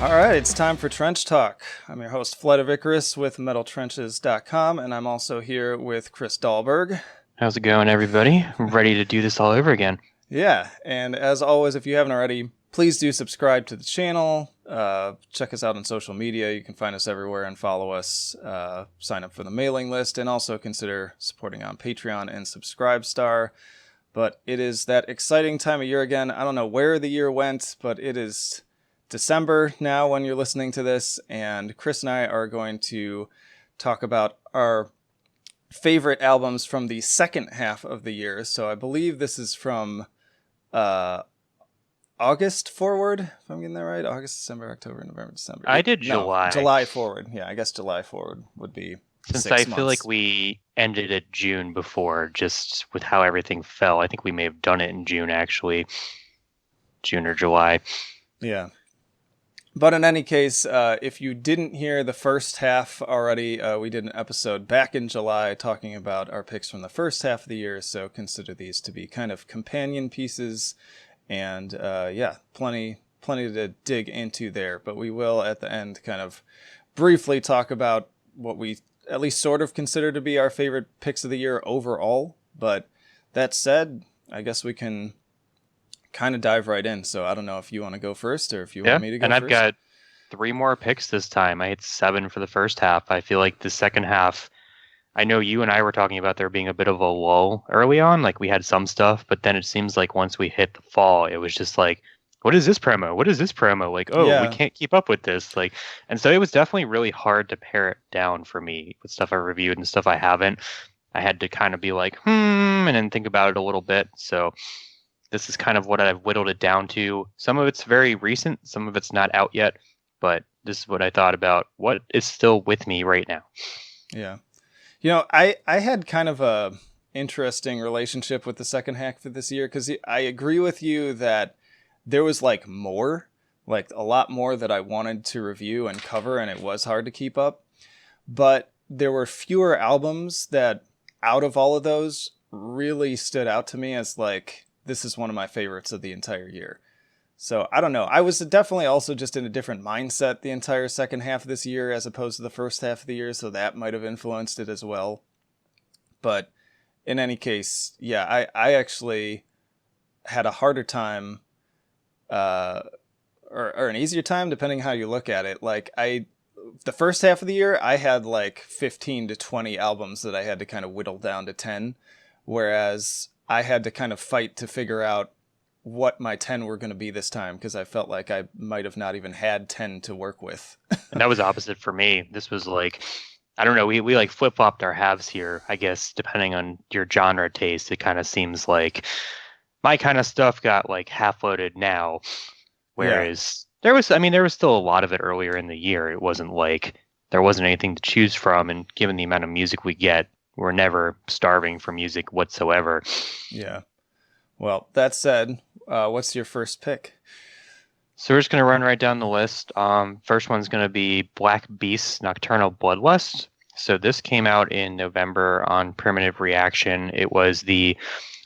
All right, it's time for Trench Talk. I'm your host, Flight of Icarus with MetalTrenches.com, and I'm also here with Chris Dahlberg. How's it going, everybody? I'm ready to do this all over again. Yeah, and as always, if you haven't already, please do subscribe to the channel. Check us out on social media. You can find us everywhere and follow us. Sign up for the mailing list, and also consider supporting on Patreon and Subscribestar. But it is that exciting time of year again. I don't know where the year went, but it is December now when you're listening to this, and Chris and I are going to talk about our favorite albums from the second half of the year. So I believe this is from August forward, if I'm getting that right. August, December, October, November, December. I did No, July. July forward. Yeah, I guess July forward would be Since 6 I months. feel like we ended at June before, just with how everything fell. I think we may have done it in June, actually. June or July. Yeah. But in any case, if you didn't hear the first half already, we did an episode back in July talking about our picks from the first half of the year, so consider these to be kind of companion pieces, and plenty to dig into there. But we will, at the end, kind of briefly talk about what we at least sort of consider to be our favorite picks of the year overall. But that said, I guess we can kind of dive right in. So I don't know if you want to go first or if you want me to go and first. I've got 3 more picks this time. I had 7 for the first half. I feel like the second half, I know you and I were talking about there being a bit of a lull early on. Like we had some stuff, but then it seems like once we hit the fall, it was just like, what is this promo? What is this promo? Like, oh, we can't keep up with this. Like, and so it was definitely really hard to pare it down for me with stuff I reviewed and stuff I haven't. I had to kind of be like, and then think about it a little bit. So this is kind of what I've whittled it down to. Some of it's very recent, some of it's not out yet, but this is what I thought about what is still with me right now. Yeah. You know, I had kind of a interesting relationship with the second half of this year, because I agree with you that there was like a lot more that I wanted to review and cover, and it was hard to keep up. But there were fewer albums that, out of all of those, really stood out to me as like, this is one of my favorites of the entire year. So I don't know. I was definitely also just in a different mindset the entire second half of this year as opposed to the first half of the year, so that might have influenced it as well. But in any case, yeah, I actually had a harder time, or an easier time, depending how you look at it. Like the first half of the year, I had like 15 to 20 albums that I had to kind of whittle down to 10, whereas I had to kind of fight to figure out what my 10 were going to be this time, because I felt like I might have not even had 10 to work with. And that was opposite for me. This was like, I don't know, we like flip-flopped our halves here, I guess, depending on your genre taste. It kind of seems like my kind of stuff got like half-loaded now, whereas there was still a lot of it earlier in the year. It wasn't like there wasn't anything to choose from, and given the amount of music we get, we're never starving for music whatsoever. Yeah. Well, that said, what's your first pick? So we're just going to run right down the list. First one's going to be Black Beast's Nocturnal Bloodlust. So this came out in November on Primitive Reaction. It was the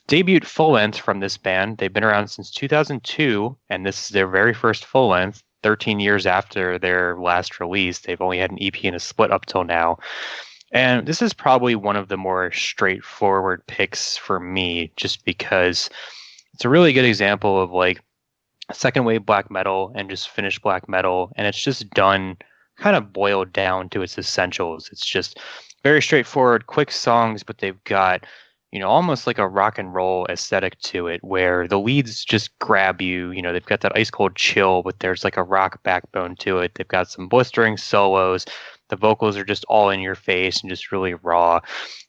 debut full-length from this band. They've been around since 2002, and this is their very first full-length, 13 years after their last release. They've only had an EP and a split up till now. And this is probably one of the more straightforward picks for me, just because it's a really good example of like second wave black metal and just finished black metal. And it's just done kind of boiled down to its essentials. It's just very straightforward, quick songs, but they've got, almost like a rock and roll aesthetic to it, where the leads just grab you. They've got that ice cold chill, but there's like a rock backbone to it. They've got some blistering solos. The vocals are just all in your face and just really raw.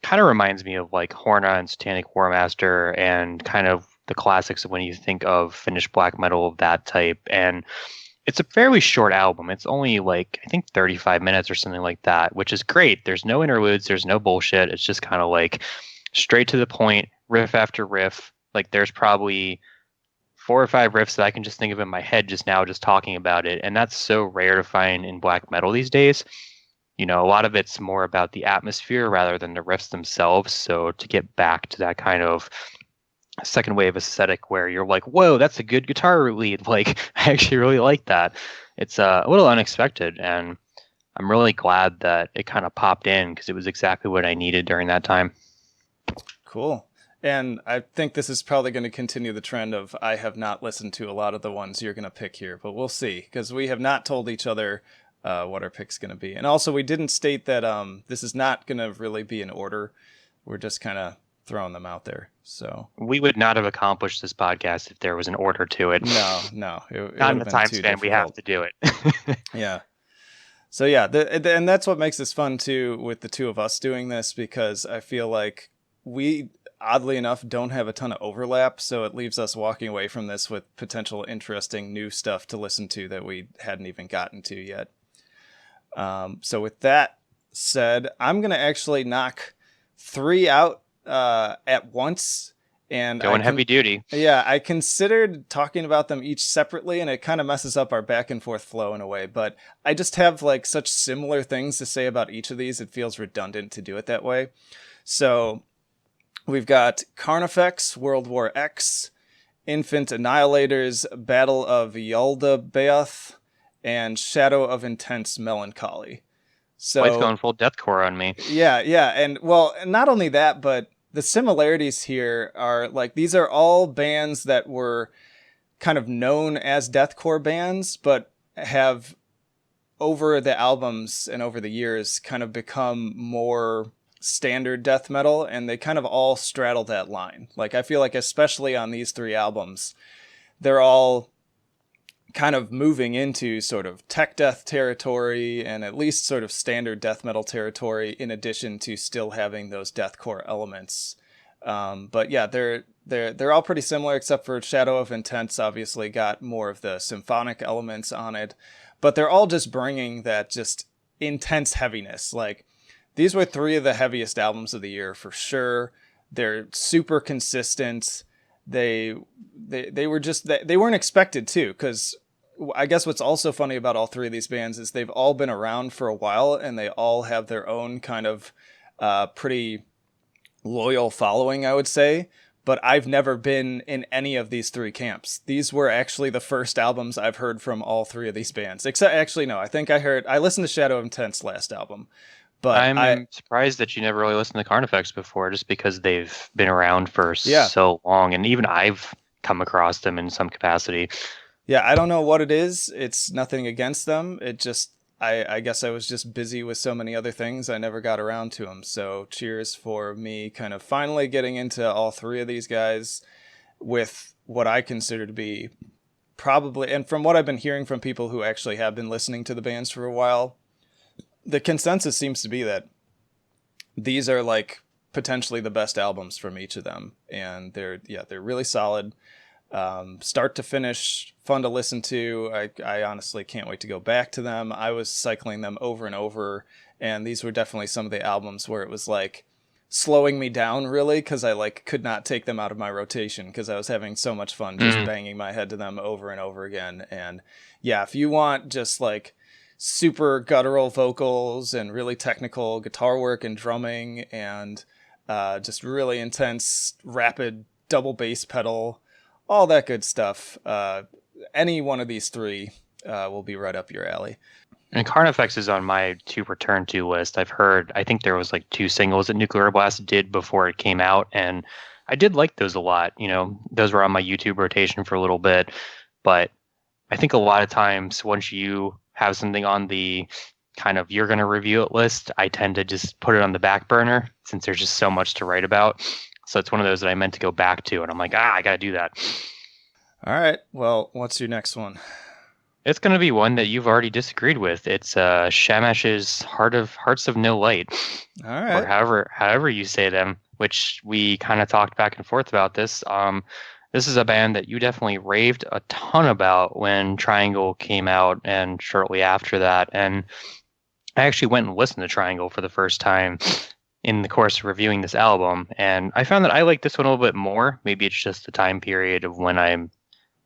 Kind of reminds me of like Horna and Satanic Warmaster and kind of the classics of when you think of finished black metal of that type. And it's a fairly short album. It's only like, I think 35 minutes or something like that, which is great. There's no interludes. There's no bullshit. It's just kind of like straight to the point, riff after riff. Like there's probably 4 or 5 riffs that I can just think of in my head just now, just talking about it. And that's so rare to find in black metal these days. A lot of it's more about the atmosphere rather than the riffs themselves. So to get back to that kind of second wave aesthetic where you're like, whoa, that's a good guitar lead. Like, I actually really like that. It's a little unexpected, and I'm really glad that it kind of popped in because it was exactly what I needed during that time. Cool. And I think this is probably going to continue the trend of I have not listened to a lot of the ones you're going to pick here, but we'll see, because we have not told each other what our pick's going to be. And also, we didn't state that this is not going to really be in order. We're just kind of throwing them out there. So we would not have accomplished this podcast if there was an order to it. No. It not in the time span we have to do it. Yeah. So yeah, and that's what makes this fun too with the two of us doing this, because I feel like we, oddly enough, don't have a ton of overlap, so it leaves us walking away from this with potential interesting new stuff to listen to that we hadn't even gotten to yet. So with that said, I'm going to actually knock 3 out at once. And going heavy duty. Yeah, I considered talking about them each separately, and it kind of messes up our back and forth flow in a way. But I just have like such similar things to say about each of these, it feels redundant to do it that way. So we've got Carnifex, World War X, Infant Annihilators, Battle of Yaldabaoth, and Shadow of Intense Melancholy. So it's going full deathcore on me. Yeah, and well, not only that, but the similarities here are like these are all bands that were kind of known as deathcore bands, but have over the albums and over the years kind of become more standard death metal, and they kind of all straddle that line. Like I feel like especially on these 3 albums, they're all kind of moving into sort of tech death territory and at least sort of standard death metal territory, in addition to still having those deathcore elements. But yeah, they're all pretty similar, except for Shadow of Intense obviously got more of the symphonic elements on it, but they're all just bringing that just intense heaviness. Like these were 3 of the heaviest albums of the year for sure. They're super consistent. They were just, they weren't expected too, because I guess what's also funny about all 3 of these bands is they've all been around for a while, and they all have their own kind of pretty loyal following, I would say. But I've never been in any of these 3 camps. These were actually the first albums I've heard from all 3 of these bands. Except, actually, no, I think I listened to Shadow of Intense last album. But I'm surprised that you never really listened to Carnifex before, just because they've been around for so long, and even I've come across them in some capacity. Yeah, I don't know what it is. It's nothing against them. It just, I guess I was just busy with so many other things, I never got around to them. So cheers for me kind of finally getting into all 3 of these guys with what I consider to be probably, and from what I've been hearing from people who actually have been listening to the bands for a while, the consensus seems to be that these are like potentially the best albums from each of them. And they're really solid. Start to finish, fun to listen to. I honestly can't wait to go back to them. I was cycling them over and over, and these were definitely some of the albums where it was like slowing me down really, because I like could not take them out of my rotation because I was having so much fun just banging my head to them over and over again. And yeah, if you want just like super guttural vocals and really technical guitar work and drumming and just really intense rapid double bass pedal, all that good stuff, any one of these 3 will be right up your alley. And Carnifex is on my to return to list. I think there was like 2 singles that Nuclear Blast did before it came out, and I did like those a lot. You know, those were on my YouTube rotation for a little bit, but I think a lot of times once you have something on the kind of you're going to review it list, I tend to just put it on the back burner since there's just so much to write about. So it's one of those that I meant to go back to, and I'm like, I got to do that. All right. Well, what's your next one? It's going to be one that you've already disagreed with. It's Shamash's Hearts of No Light. All right. Or however you say them, which we kind of talked back and forth about this. This is a band that you definitely raved a ton about when Triangle came out and shortly after that. And I actually went and listened to Triangle for the first time in the course of reviewing this album. And I found that I like this one a little bit more. Maybe it's just the time period of when I'm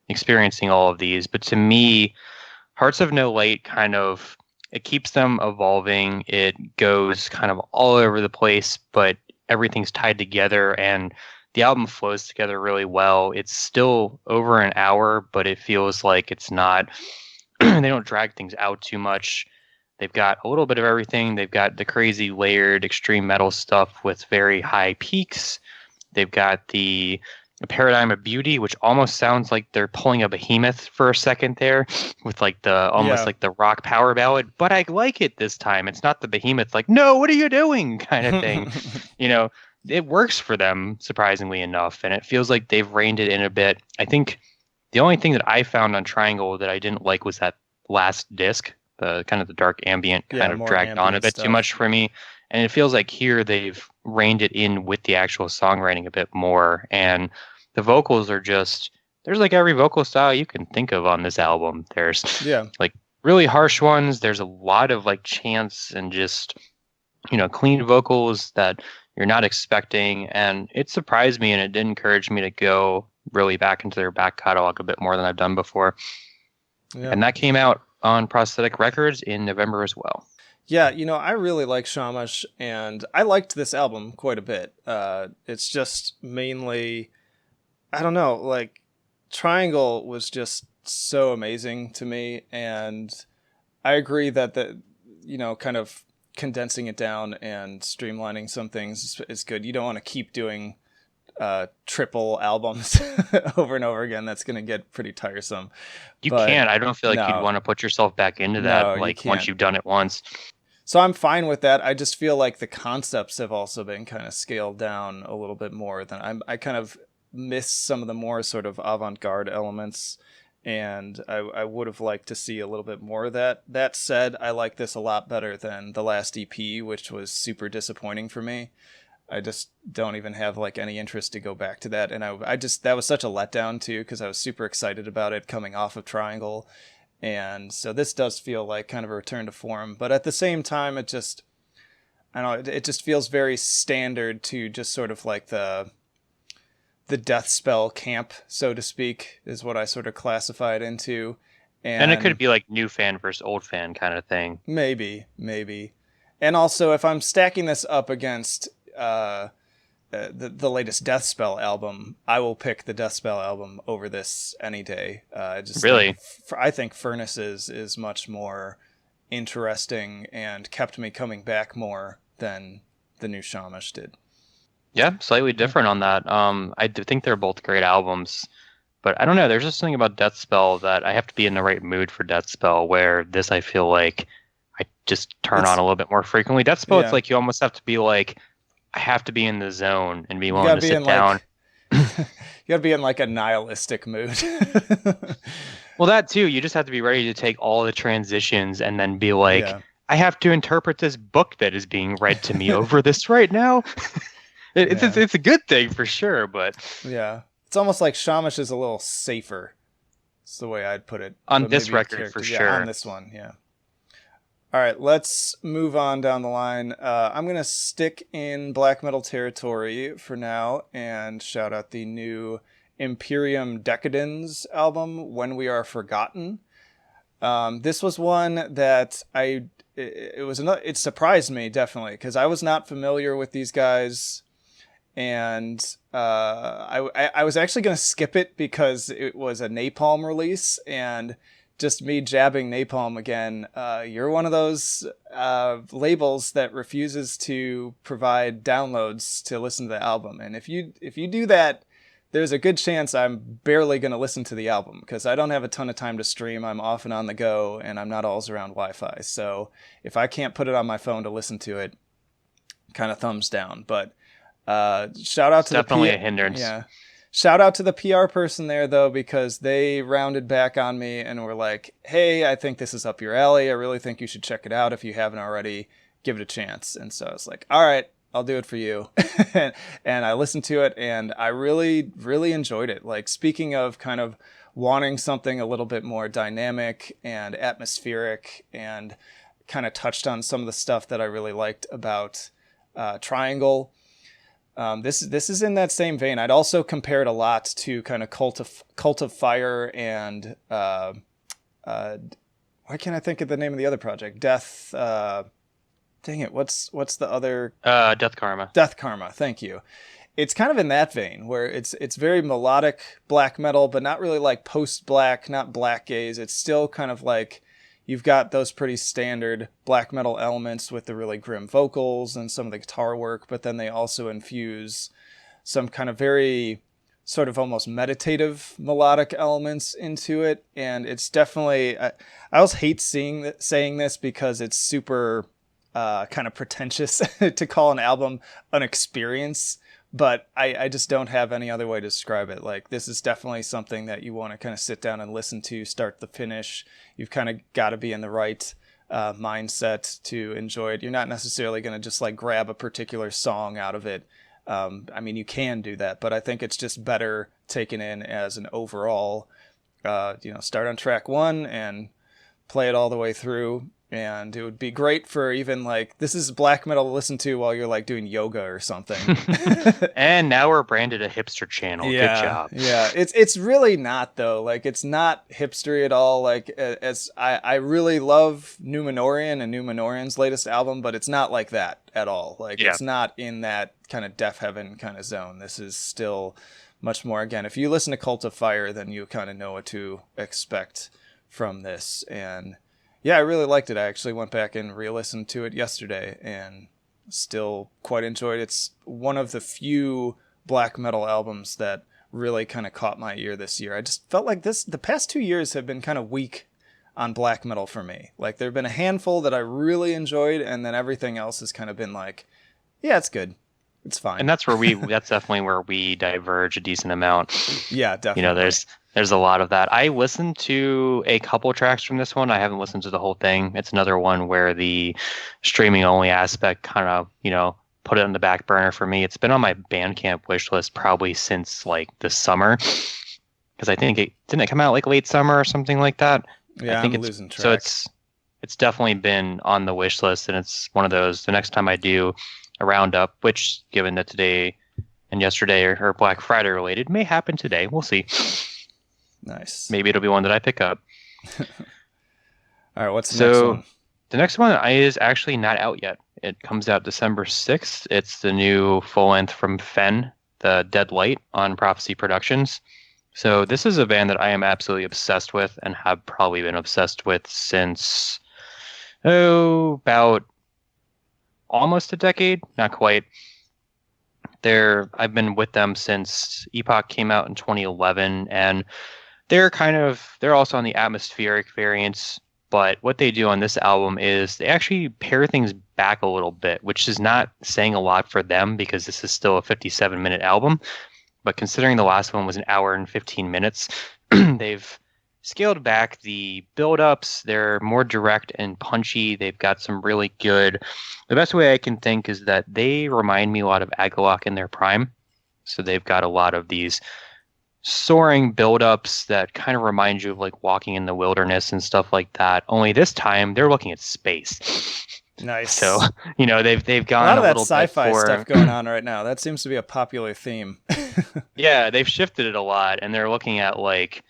experiencing all of these. But to me, Hearts of No Light kind of, it keeps them evolving. It goes kind of all over the place, but everything's tied together. And the album flows together really well. It's still over an hour, but it feels like it's not. They don't drag things out too much. They've got a little bit of everything. They've got the crazy layered extreme metal stuff with very high peaks. They've got the Paradigm of Beauty, which almost sounds like they're pulling a Behemoth for a second there, with like the almost like the rock power ballad. But I like it this time. It's not the Behemoth like, no, what are you doing kind of thing. It works for them surprisingly enough, and it feels like they've reined it in a bit. I think the only thing that I found on Triangle that I didn't like was that last disc. The kind of the dark ambient kind of dragged on a bit too much for me. And it feels like here they've reined it in with the actual songwriting a bit more. And the vocals are there's like every vocal style you can think of on this album. There's like really harsh ones. There's a lot of like chants and just, clean vocals that you're not expecting. And it surprised me, and it did encourage me to go really back into their back catalog a bit more than I've done before. Yeah. And that came out on Prosthetic Records in November as well. Yeah, I really like Schammasch, and I liked this album quite a bit. It's just mainly, I don't know, like Triangle was just so amazing to me, and I agree that kind of condensing it down and streamlining some things is good. You don't want to keep doing triple albums over and over again. That's going to get pretty tiresome. You can't. I don't feel like you'd want to put yourself back into that once you've done it once. So I'm fine with that. I just feel like the concepts have also been kind of scaled down a little bit more than I kind of miss some of the more sort of avant-garde elements, and I would have liked to see a little bit more of that. That said, I like this a lot better than the last EP, which was super disappointing for me. I just don't even have like any interest to go back to that. And that was such a letdown too, because I was super excited about it coming off of Triangle. And so this does feel like kind of a return to form, but at the same time, it just feels very standard to just sort of like the death spell camp, so to speak, is what I sort of classify it into. And it could be like new fan versus old fan kind of thing. Maybe. And also, if I'm stacking this up against the latest Deathspell album, I will pick the Deathspell album over this any day. Really? I think Furnaces is much more interesting and kept me coming back more than the new Sjammasch did. Yeah, slightly different on that. I do think they're both great albums, but I don't know. There's just something about Deathspell that I have to be in the right mood for Deathspell, where this I feel like I just turn on a little bit more frequently. Deathspell, it's like you almost have to be like, I have to be in the zone and be willing to sit down. You gotta be in like a nihilistic mood. Well, that too. You just have to be ready to take all the transitions and then be like, I have to interpret this book that is being read to me over this right now. It's a good thing for sure, but it's almost like Sjammasch is a little safer. That's the way I'd put it. On this record, for sure. On this one, All right, let's move on down the line. I'm going to stick in black metal territory for now and shout out the new Imperium Dekadenz album, When We Are Forgotten. This was one that it surprised me, definitely, because I was not familiar with these guys. And I was actually going to skip it because it was a Napalm release, and just me jabbing Napalm again. You're one of those labels that refuses to provide downloads to listen to the album. And if you do that, there's a good chance I'm barely going to listen to the album, because I don't have a ton of time to stream. I'm often on the go, and I'm not always around Wi-Fi. So if I can't put it on my phone to listen to it, kind of thumbs down. But shout out to definitely a hindrance. Yeah. Shout out to the PR person there, though, because they rounded back on me and were like, hey, I think this is up your alley. I really think you should check it out. If you haven't already, give it a chance. And so I was like, all right, I'll do it for you. And I listened to it, and I really, really enjoyed it. Like, speaking of kind of wanting something a little bit more dynamic and atmospheric, and kind of touched on some of the stuff that I really liked about Triangle. This is in that same vein. I'd also compare it a lot to kind of Cult of Fire and why can't I think of the name of the other project? Death. Dang it! What's the other? Death Karma. Death Karma. Thank you. it's kind of in that vein where it's very melodic black metal, but not really like post-black, not black gaze. It's still kind of like you've got those pretty standard black metal elements with the really grim vocals and some of the guitar work, but then they also infuse some kind of very sort of almost meditative melodic elements into it. And it's definitely, I always hate saying this because it's super kind of pretentious to call an album an experience, but I just don't have any other way to describe it. Like, this is definitely something that you want to kind of sit down and listen to start to finish. You've kind of got to be in the right mindset to enjoy it. You're not necessarily going to just like grab a particular song out of it. I mean, you can do that, but I think it's just better taken in as an overall, start on track 1 and play it all the way through. And it would be great for even like, this is black metal to listen to while you're like doing yoga or something. And now we're branded a hipster channel. Yeah, good job. Yeah, it's really not though. Like, it's not hipstery at all. Like, as I really love Numenorian and Numenorian's latest album, but it's not like that at all. Like, It's not in that kind of Death Heaven kind of zone. This is still much more, again, if you listen to Cult of Fire, then you kind of know what to expect from this. And yeah, I really liked it. I actually went back and re-listened to it yesterday and still quite enjoyed it. It's one of the few black metal albums that really kind of caught my ear this year. I just felt like the past 2 years have been kind of weak on black metal for me. Like, there have been a handful that I really enjoyed, and then everything else has kind of been like, yeah, it's good. It's fine. And that's definitely where we diverge a decent amount. Yeah, definitely. There's a lot of that. I listened to a couple tracks from this one. I haven't listened to the whole thing. It's another one where the streaming only aspect kind of, put it on the back burner for me. It's been on my Bandcamp wish list probably since like the summer, because I think didn't it come out like late summer or something like that. Yeah, I think I'm losing track. So it's definitely been on the wish list, and it's one of those. The next time I do a roundup, which given that today and yesterday are Black Friday related, may happen today. We'll see. Nice. Maybe it'll be one that I pick up. All right, what's the next one? The next one is actually not out yet. It comes out December 6th. It's the new full length from Fen, the Dead Light on Prophecy Productions. So this is a band that I am absolutely obsessed with and have probably been obsessed with since, about almost a decade. Not quite. I've been with them since Epoch came out in 2011, and they're also on the atmospheric variants, but what they do on this album is they actually pare things back a little bit, which is not saying a lot for them because this is still a 57-minute album. But considering the last one was an hour and 15 minutes, they've scaled back the build-ups. They're more direct and punchy. They've got some really good... The best way I can think is that they remind me a lot of Agalok in their prime. So they've got a lot of these soaring build-ups that kind of remind you of like walking in the wilderness and stuff like that. Only this time they're looking at space. Nice. So they've gone a lot of that little sci-fi bit stuff going on right now. That seems to be a popular theme. Yeah, they've shifted it a lot, and they're looking at like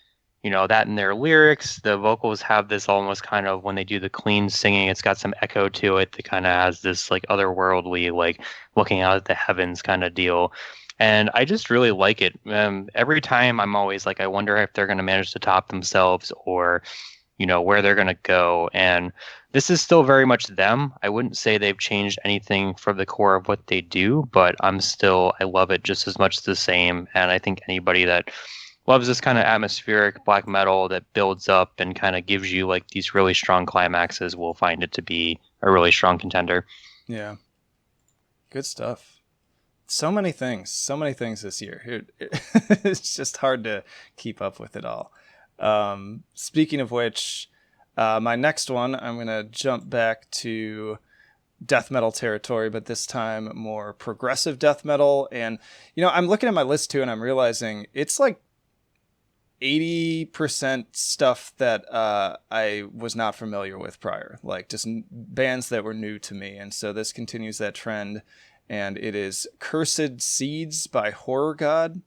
that in their lyrics. The vocals have this almost kind of, when they do the clean singing, it's got some echo to it that kind of has this like otherworldly, like looking out at the heavens kind of deal. And I just really like it. Every time I'm always like, I wonder if they're going to manage to top themselves or, where they're going to go. And this is still very much them. I wouldn't say they've changed anything from the core of what they do, but I love it just as much the same. And I think anybody that loves this kind of atmospheric black metal that builds up and kind of gives you like these really strong climaxes will find it to be a really strong contender. Yeah. Good stuff. So many things this year. It's just hard to keep up with it all. Speaking of which, my next one, I'm going to jump back to death metal territory, but this time more progressive death metal. And, I'm looking at my list too, and I'm realizing it's like 80% stuff that I was not familiar with prior, like just bands that were new to me. And so this continues that trend. And it is Cursed Seeds by Horror God.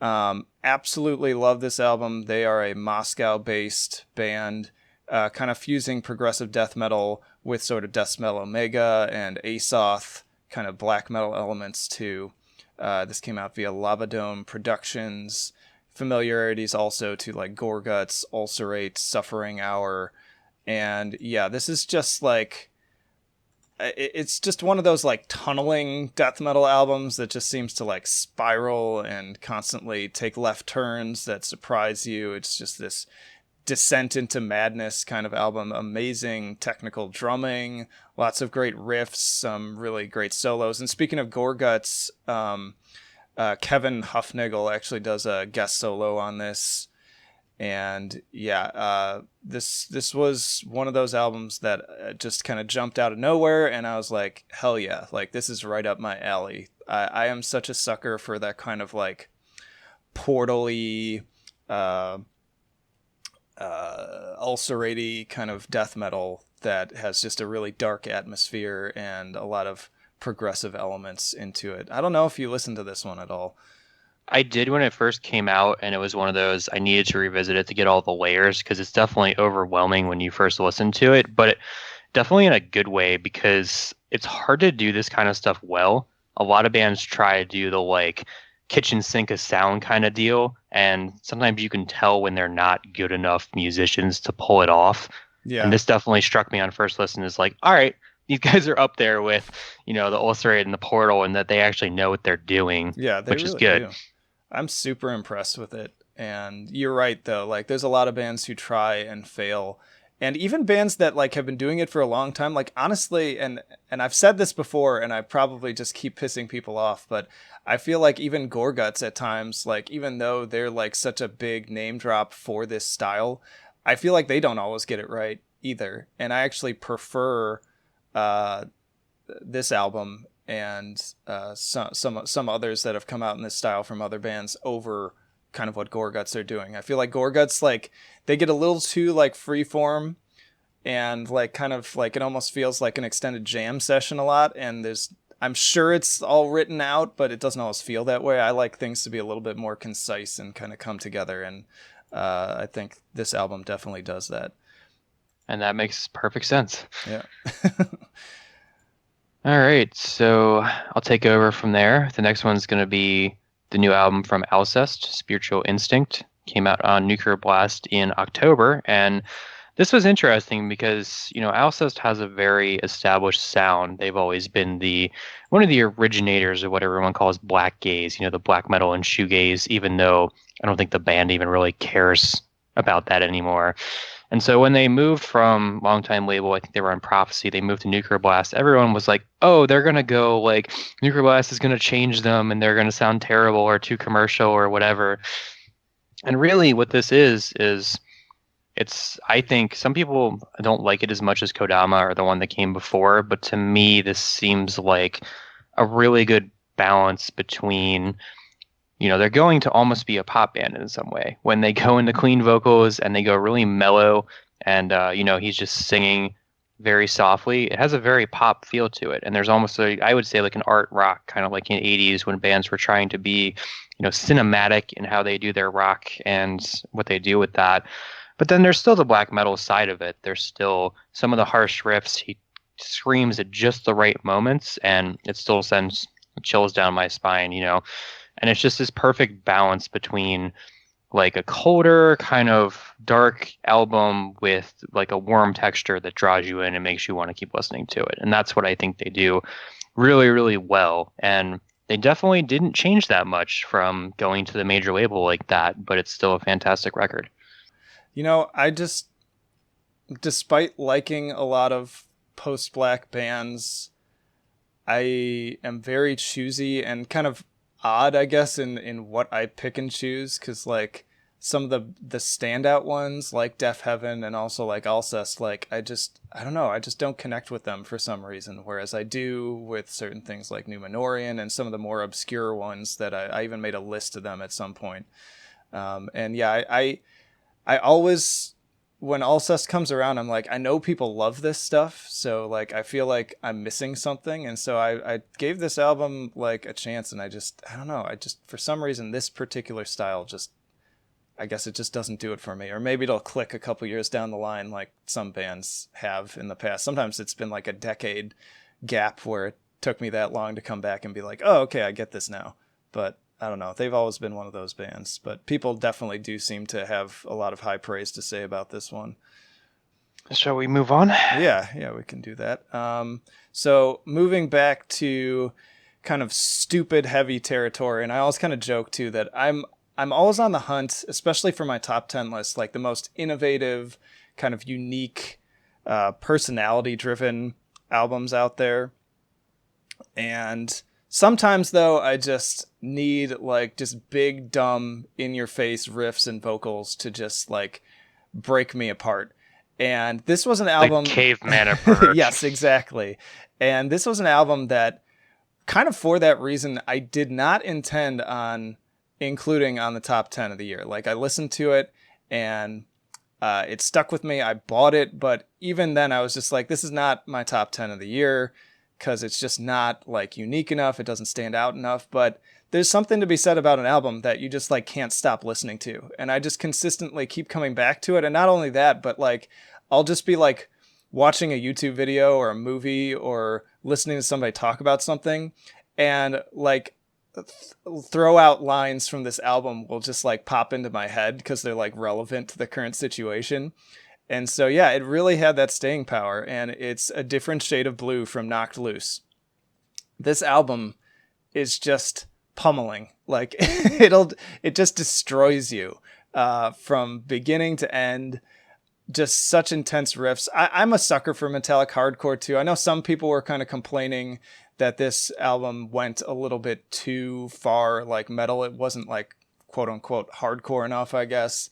Absolutely love this album. They are a Moscow-based band, kind of fusing progressive death metal with sort of Death Metal Omega and Asoth, kind of black metal elements too. This came out via Lavadome Productions. Familiarities also to like Gorguts, Ulcerate, Suffering Hour. And yeah, this is just like, it's just one of those like tunneling death metal albums that just seems to like spiral and constantly take left turns that surprise you. It's just this descent into madness kind of album. Amazing technical drumming, lots of great riffs, some really great solos. And speaking of Gorguts, Kevin Hufnagel actually does a guest solo on this. And yeah, this was one of those albums that just kind of jumped out of nowhere, and I was like, hell yeah, like this is right up my alley. I am such a sucker for that kind of like portal-y, ulcerate-y kind of death metal that has just a really dark atmosphere and a lot of progressive elements into it. I don't know if you listened to this one at all. I did when it first came out, and it was one of those I needed to revisit it to get all the layers because it's definitely overwhelming when you first listen to it, but definitely in a good way because it's hard to do this kind of stuff well. A lot of bands try to do the like kitchen sink of sound kind of deal, and sometimes you can tell when they're not good enough musicians to pull it off. Yeah. And this definitely struck me on first listen as like, all right, these guys are up there with, the Ulcerate and the Portal, and that they actually know what they're doing. Yeah, they which really is good. do. I'm super impressed with it. And you're right, though. Like, there's a lot of bands who try and fail. And even bands that, like, have been doing it for a long time. Like, honestly, and I've said this before, and I probably just keep pissing people off, but I feel like even Gorguts at times, like, even though they're, like, such a big name drop for this style, I feel like they don't always get it right either. And I actually prefer this album and some others that have come out in this style from other bands over kind of what Gorguts are doing. I feel like Gorguts, like, they get a little too like freeform and like kind of like it almost feels like an extended jam session a lot, and I'm sure it's all written out, but it doesn't always feel that way. I like things to be a little bit more concise and kind of come together, and I think this album definitely does that. And that makes perfect sense. Yeah. All right, so I'll take over from there. The next one's going to be the new album from Alcest, Spiritual Instinct. Came out on Nuclear Blast in October, and this was interesting because, Alcest has a very established sound. They've always been one of the originators of what everyone calls black gaze, the black metal and shoegaze, even though I don't think the band even really cares about that anymore. And so when they moved from longtime label, I think they were on Prophecy, they moved to Nuclear Blast, everyone was like, oh, they're going to go, like, Nuclear Blast is going to change them and they're going to sound terrible or too commercial or whatever. And really what this is I think some people don't like it as much as Kodama or the one that came before, but to me, this seems like a really good balance between, they're going to almost be a pop band in some way. When they go into clean vocals and they go really mellow and, he's just singing very softly, it has a very pop feel to it. And there's almost, I would say, like an art rock, kind of like in the 80s when bands were trying to be, cinematic in how they do their rock and what they do with that. But then there's still the black metal side of it. There's still some of the harsh riffs. He screams at just the right moments, and it still sends chills down my spine, And it's just this perfect balance between like a colder kind of dark album with like a warm texture that draws you in and makes you want to keep listening to it. And that's what I think they do really, really well. And they definitely didn't change that much from going to the major label like that, but it's still a fantastic record. I just, despite liking a lot of post-black bands, I am very choosy and kind of odd, I guess, in what I pick and choose, because like some of the standout ones like Deaf Heaven and also like Alcest, like I don't know, I just don't connect with them for some reason, whereas I do with certain things like Numenorian and some of the more obscure ones that I even made a list of them at some point. And yeah, I always, when Alcest comes around, I'm like, I know people love this stuff, so like I feel like I'm missing something, and so I gave this album like a chance, and I don't know, for some reason this particular style just, I guess it just doesn't do it for me. Or maybe it'll click a couple years down the line like some bands have in the past. Sometimes it's been like a decade gap where it took me that long to come back and be like, oh, okay, I get this now. but I don't know. They've always been one of those bands, but people definitely do seem to have a lot of high praise to say about this one. Shall we move on? Yeah, we can do that. So moving back to kind of stupid heavy territory, and I always kind of joke too that I'm always on the hunt, especially for my top 10 list, like the most innovative, kind of unique, personality driven albums out there. And sometimes though, I just need like just big, dumb, in your face riffs and vocals to just like break me apart. And this was an album, the caveman approach. Yes, exactly. And this was an album that kind of for that reason, I did not intend on including on the top 10 of the year. Like I listened to it and it stuck with me. I bought it, but even then I was just like, this is not my top 10 of the year because it's just not like unique enough. It doesn't stand out enough, but there's something to be said about an album that you just like can't stop listening to. And I just consistently keep coming back to it. And not only that, but like, I'll just be like watching a YouTube video or a movie or listening to somebody talk about something and like throw out lines from this album will just like pop into my head because they're like relevant to the current situation. And so, yeah, it really had that staying power, and it's A Different Shade of Blue from Knocked Loose. This album is just pummeling. Like it just destroys you from beginning to end. Just such intense riffs. I'm a sucker for metallic hardcore too. I know some people were kind of complaining that this album went a little bit too far like metal. It wasn't like quote unquote hardcore enough, I guess.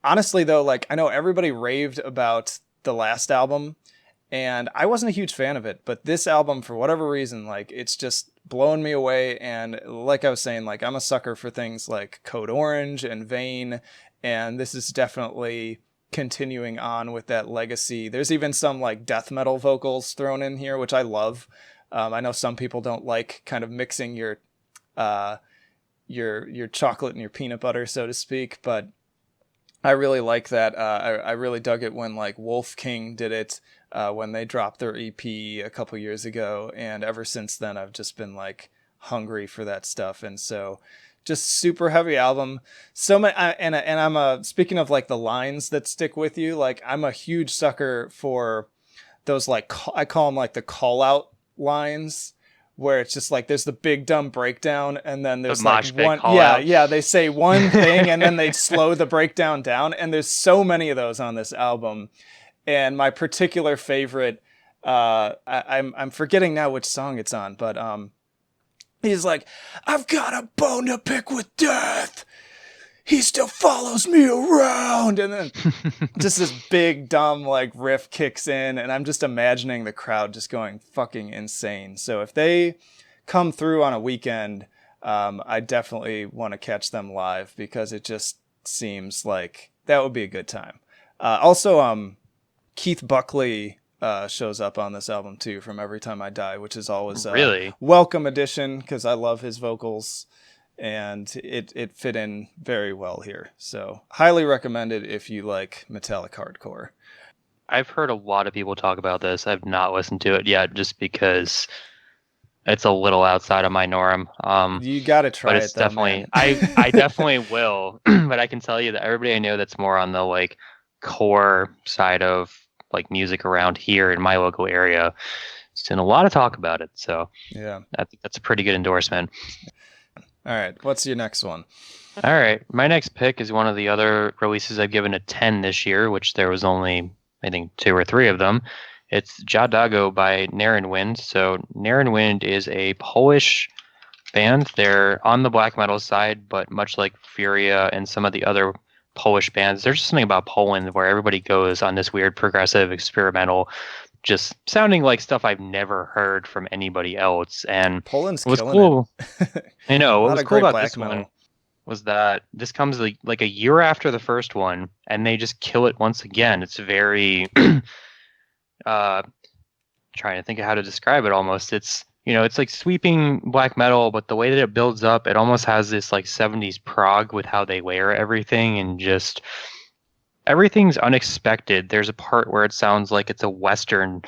Honestly though, like I know everybody raved about the last album and I wasn't a huge fan of it, but this album for whatever reason, like it's just blowing me away. And like I was saying, like I'm a sucker for things like Code Orange and Vane. And this is definitely continuing on with that legacy. There's even some like death metal vocals thrown in here, which I love. I know some people don't like kind of mixing your chocolate and your peanut butter, so to speak, but I really like that. I really dug it when like Wolf King did it when they dropped their EP a couple years ago, and ever since then I've just been like hungry for that stuff. And so just super heavy album. So many, and I'm speaking of like the lines that stick with you. Like I'm a huge sucker for those like I call them like the call out lines, where it's just like there's the big dumb breakdown, and then there's like one, yeah, they say one thing and then they slow the breakdown down. And there's so many of those on this album. And my particular favorite, I'm forgetting now which song it's on, but he's like, I've got a bone to pick with death. He still follows me around. And then just this big, dumb, like riff kicks in. And I'm just imagining the crowd just going fucking insane. So if they come through on a weekend, I definitely want to catch them live because it just seems like that would be a good time. Also, Keith Buckley shows up on this album too from Every Time I Die, which is always a really welcome addition because I love his vocals and it fit in very well here. So highly recommended if you like metallic hardcore. I've heard a lot of people talk about this. I've not listened to it yet just because it's a little outside of my norm. You got to try but it it's though, definitely, man. I definitely will, but I can tell you that everybody I know that's more on the like core side of like music around here in my local area, it's been a lot of talk about it. So yeah, I think that's a pretty good endorsement. All right, what's your next one? All right, my next pick is one of the other releases I've given a 10 this year, which there was only, I think, 2 or 3 of them. It's Dago by Narrenwind. So Narrenwind is a Polish band. They're on the black metal side, but much like Furia and some of the other Polish bands, there's just something about Poland where everybody goes on this weird progressive experimental, just sounding like stuff I've never heard from anybody else. And Poland's what's killing cool, it. I know, what was cool about black this metal one was that this comes like a year after the first one, and they just kill it once again. It's very trying to think of how to describe it almost. It's, you know, it's like sweeping black metal, but the way that it builds up, it almost has this like 70s prog with how they layer everything, and just everything's unexpected. There's a part where it sounds like it's a Western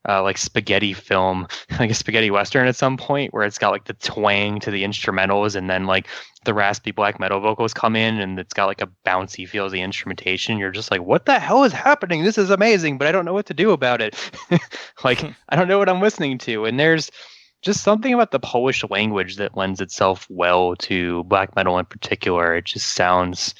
like spaghetti film, like a spaghetti western at some point, where it's got like the twang to the instrumentals, and then like the raspy black metal vocals come in, and it's got like a bouncy feel to the instrumentation. You're just like, what the hell is happening? This is amazing, but I don't know what to do about it. Like, I don't know what I'm listening to. And there's just something about the Polish language that lends itself well to black metal in particular. It just sounds,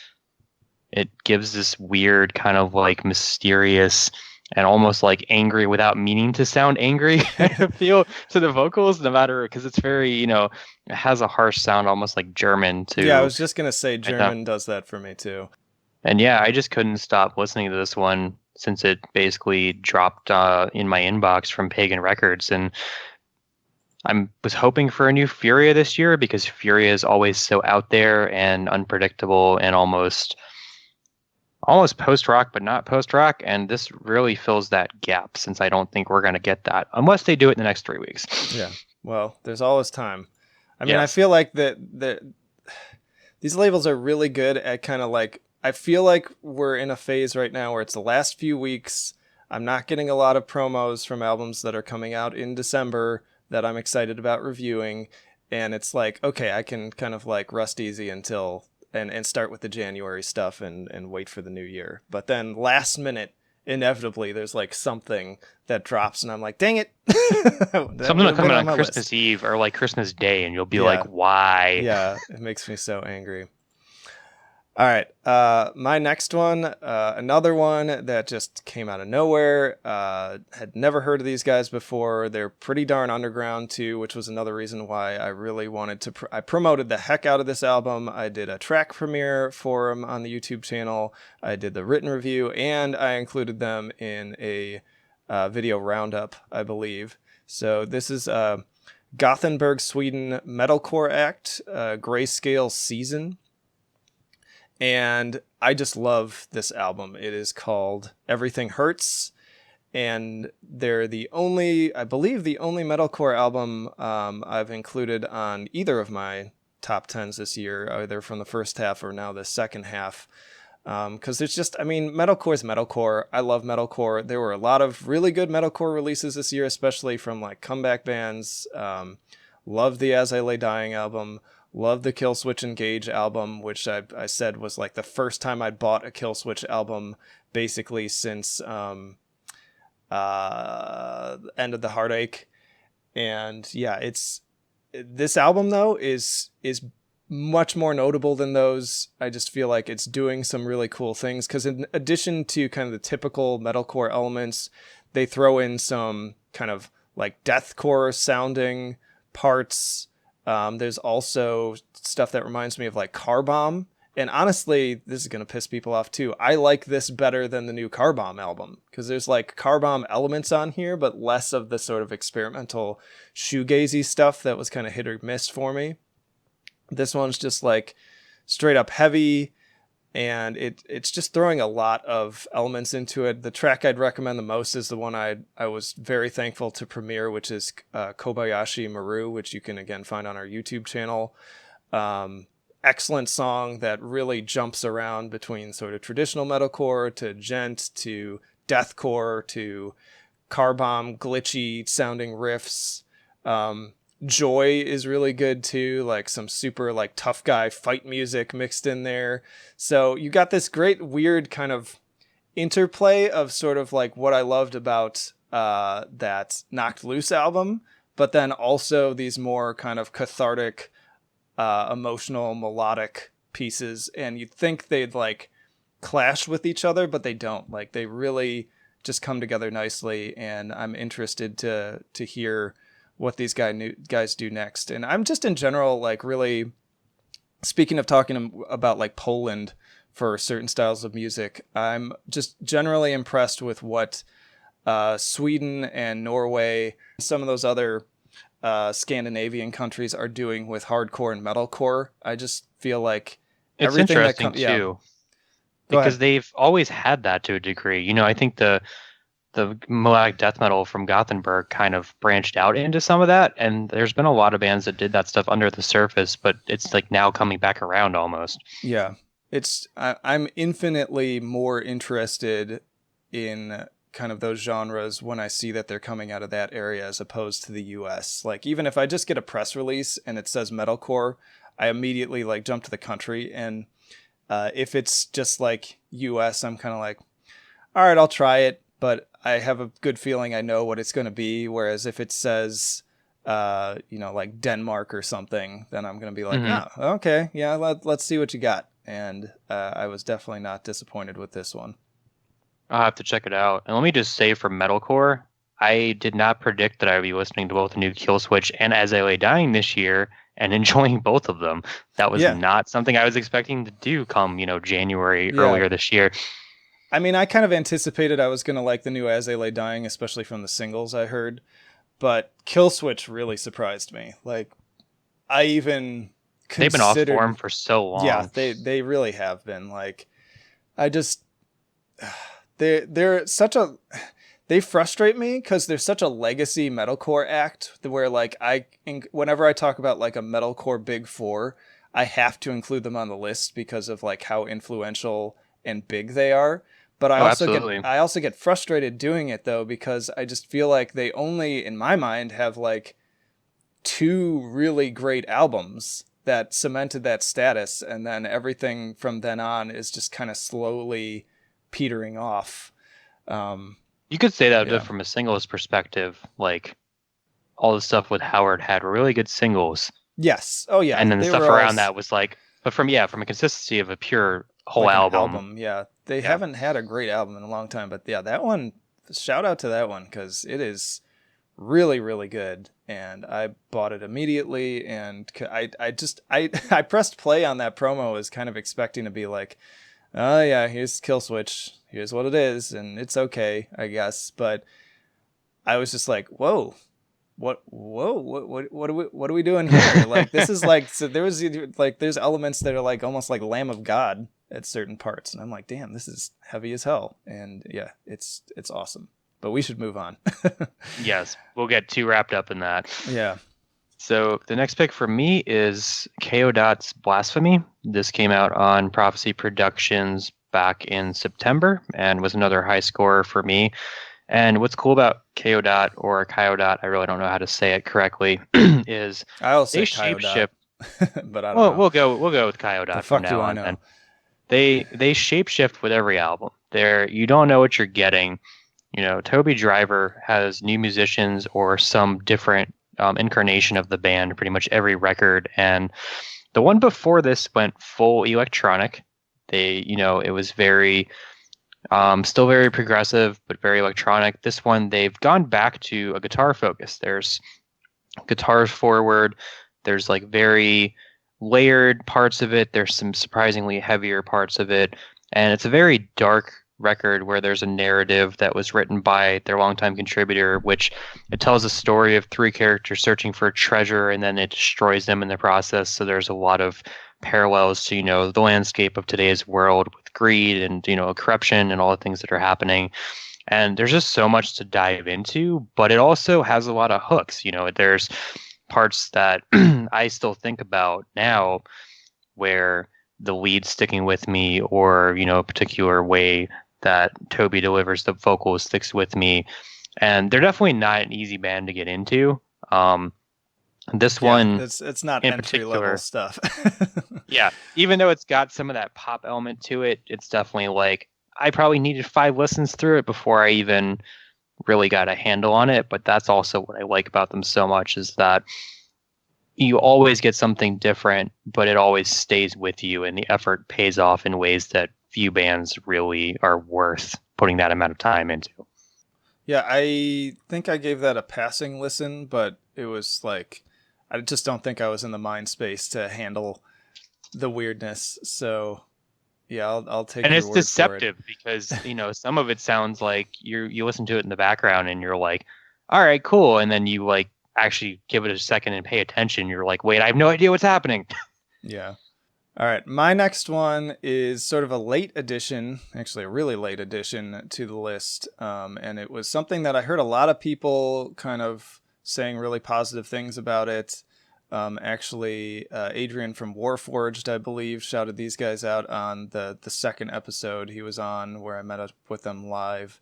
it gives this weird kind of like mysterious and almost like angry without meaning to sound angry kind of feel to the vocals, no matter, because it's very, it has a harsh sound, almost like German too. Yeah, I was just gonna say German does that for me too. And yeah, I just couldn't stop listening to this one since it basically dropped in my inbox from Pagan Records. And I was hoping for a new Furia this year, because Furia is always so out there and unpredictable and almost post-rock, but not post-rock. And this really fills that gap, since I don't think we're going to get that unless they do it in the next 3 weeks. Yeah. Well, there's always time. I mean, Yes. I feel like these labels are really good at kind of like, I feel like we're in a phase right now where it's the last few weeks. I'm not getting a lot of promos from albums that are coming out in December that I'm excited about reviewing. And it's like, okay, I can kind of like rest easy until and start with the January stuff and wait for the new year. But then last minute, inevitably, there's like something that drops and I'm like, dang it. Something will come out on Christmas Eve or like Christmas Day, and you'll be like, why? Yeah, it makes me so angry. All right, my next one, another one that just came out of nowhere. Had never heard of these guys before. They're pretty darn underground too, which was another reason why I really wanted to. I promoted the heck out of this album. I did a track premiere for them on the YouTube channel. I did the written review, and I included them in a video roundup, I believe. So this is Gothenburg, Sweden metalcore act, Grayscale Season. And I just love this album. It is called Everything Hurts. And they're I believe the only metalcore album I've included on either of my top 10s this year, either from the first half or now the second half. Because it's just, I mean, metalcore is metalcore. I love metalcore. There were a lot of really good metalcore releases this year, especially from like comeback bands. Love the As I Lay Dying album. Love the Killswitch Engage album, which I said was like the first time I'd bought a Killswitch album basically since End of the Heartache. And yeah, this album though is much more notable than those. I just feel like it's doing some really cool things, because in addition to kind of the typical metalcore elements, they throw in some kind of like deathcore sounding parts. There's also stuff that reminds me of like Car Bomb. And honestly, this is going to piss people off too. I like this better than the new Car Bomb album, because there's like Car Bomb elements on here, but less of the sort of experimental shoegazy stuff that was kind of hit or miss for me. This one's just like straight up heavy, and it's just throwing a lot of elements into it. The track I'd recommend the most is the one I was very thankful to premiere, which is Kobayashi Maru, which you can again find on our YouTube channel. Excellent song that really jumps around between sort of traditional metalcore to gent to deathcore to Car Bomb glitchy sounding riffs. Joy is really good too, like some super like tough guy fight music mixed in there. So you got this great weird kind of interplay of sort of like what I loved about that Knocked Loose album, but then also these more kind of cathartic, emotional, melodic pieces. And you'd think they'd like clash with each other, but they don't. Like they really just come together nicely, and I'm interested to hear what these guys do next. And I'm just in general, like really, speaking of talking about like Poland for certain styles of music, I'm just generally impressed with what Sweden and Norway, some of those other Scandinavian countries are doing with hardcore and metalcore. I just feel like it's everything interesting too, because they've always had that to a degree. I think the melodic death metal from Gothenburg kind of branched out into some of that, and there's been a lot of bands that did that stuff under the surface, but it's like now coming back around almost. Yeah, I'm infinitely more interested in kind of those genres when I see that they're coming out of that area as opposed to the US. Like, even if I just get a press release and it says metalcore, I immediately like jump to the country. And if it's just like US, I'm kind of like, all right, I'll try it, but I have a good feeling I know what it's going to be. Whereas if it says, like Denmark or something, then I'm going to be like, oh, okay, yeah, let's see what you got. And I was definitely not disappointed with this one. I'll have to check it out. And let me just say, for metalcore, I did not predict that I would be listening to both the new Killswitch and As I Lay Dying this year and enjoying both of them. That was not something I was expecting to do come, January earlier this year. I mean, I kind of anticipated I was going to like the new As I Lay Dying, especially from the singles I heard. But Killswitch really surprised me. Like, I even They've been off form for so long. Yeah, they really have been. Like, I just... They're such a... They frustrate me because they're such a legacy metalcore act where, like, whenever I talk about, like, a metalcore big four, I have to include them on the list because of, like, how influential and big they are. But I also get frustrated doing it, though, because I just feel like they only, in my mind, have, like, 2 really great albums that cemented that status, and then everything from then on is just kind of slowly petering off. You could say that from a singles perspective, like, all the stuff with Howard had really good singles. Yes. Oh, yeah. And then the stuff around that was, like, but from a consistency of a pure whole like album. Yeah. They haven't had a great album in a long time, but yeah, that one, shout out to that one, because it is really, really good. And I bought it immediately, and I pressed play on that promo as kind of expecting to be like, oh yeah, here's Killswitch, here's what it is, and it's okay, I guess. But I was just like, whoa, what are we doing here? Like, this is like, so there was like, there's elements that are like almost like Lamb of God at certain parts, and I'm like, damn, this is heavy as hell. And yeah, it's awesome. But we should move on. Yes, we'll get too wrapped up in that. Yeah. So the next pick for me is Kayo Dot's Blasphemy. This came out on Prophecy Productions back in September and was another high score for me. And what's cool about Kayo Dot, or Kayo Dot, I really don't know how to say it correctly, is I'll say Kayo Dot, but I don't know. We'll go with Kayo Dot from now on. Then they shapeshift with every album. You don't know what you're getting. Toby Driver has new musicians or some different incarnation of the band pretty much every record, and the one before this went full electronic. It was very still very progressive but very electronic. This one, they've gone back to a guitar focus. There's guitars forward, there's like very layered parts of it, there's some surprisingly heavier parts of it, and it's a very dark record where there's a narrative that was written by their longtime contributor, which it tells a story of 3 characters searching for a treasure, and then it destroys them in the process. So there's a lot of parallels to the landscape of today's world with greed and corruption and all the things that are happening. And there's just so much to dive into, but it also has a lot of hooks. There's parts that I still think about now where the lead sticking with me, or a particular way that Toby delivers the vocals sticks with me. And they're definitely not an easy band to get into. This one, it's not entry level stuff. Yeah, even though it's got some of that pop element to it, it's definitely like, I probably needed 5 listens through it before I even really got a handle on it. But that's also what I like about them so much, is that you always get something different, but it always stays with you, and the effort pays off in ways that few bands really are worth putting that amount of time into. Yeah, I think I gave that a passing listen, but it was like, I just don't think I was in the mind space to handle the weirdness. So yeah, I'll take your word for it. And it's deceptive because, some of it sounds like you listen to it in the background and you're like, all right, cool. And then you like actually give it a second and pay attention. You're like, wait, I have no idea what's happening. Yeah. All right. My next one is sort of a late addition, actually a really late addition to the list. And it was something that I heard a lot of people kind of saying really positive things about it. Adrian from Warforged, I believe, shouted these guys out on the second episode he was on, where I met up with them live.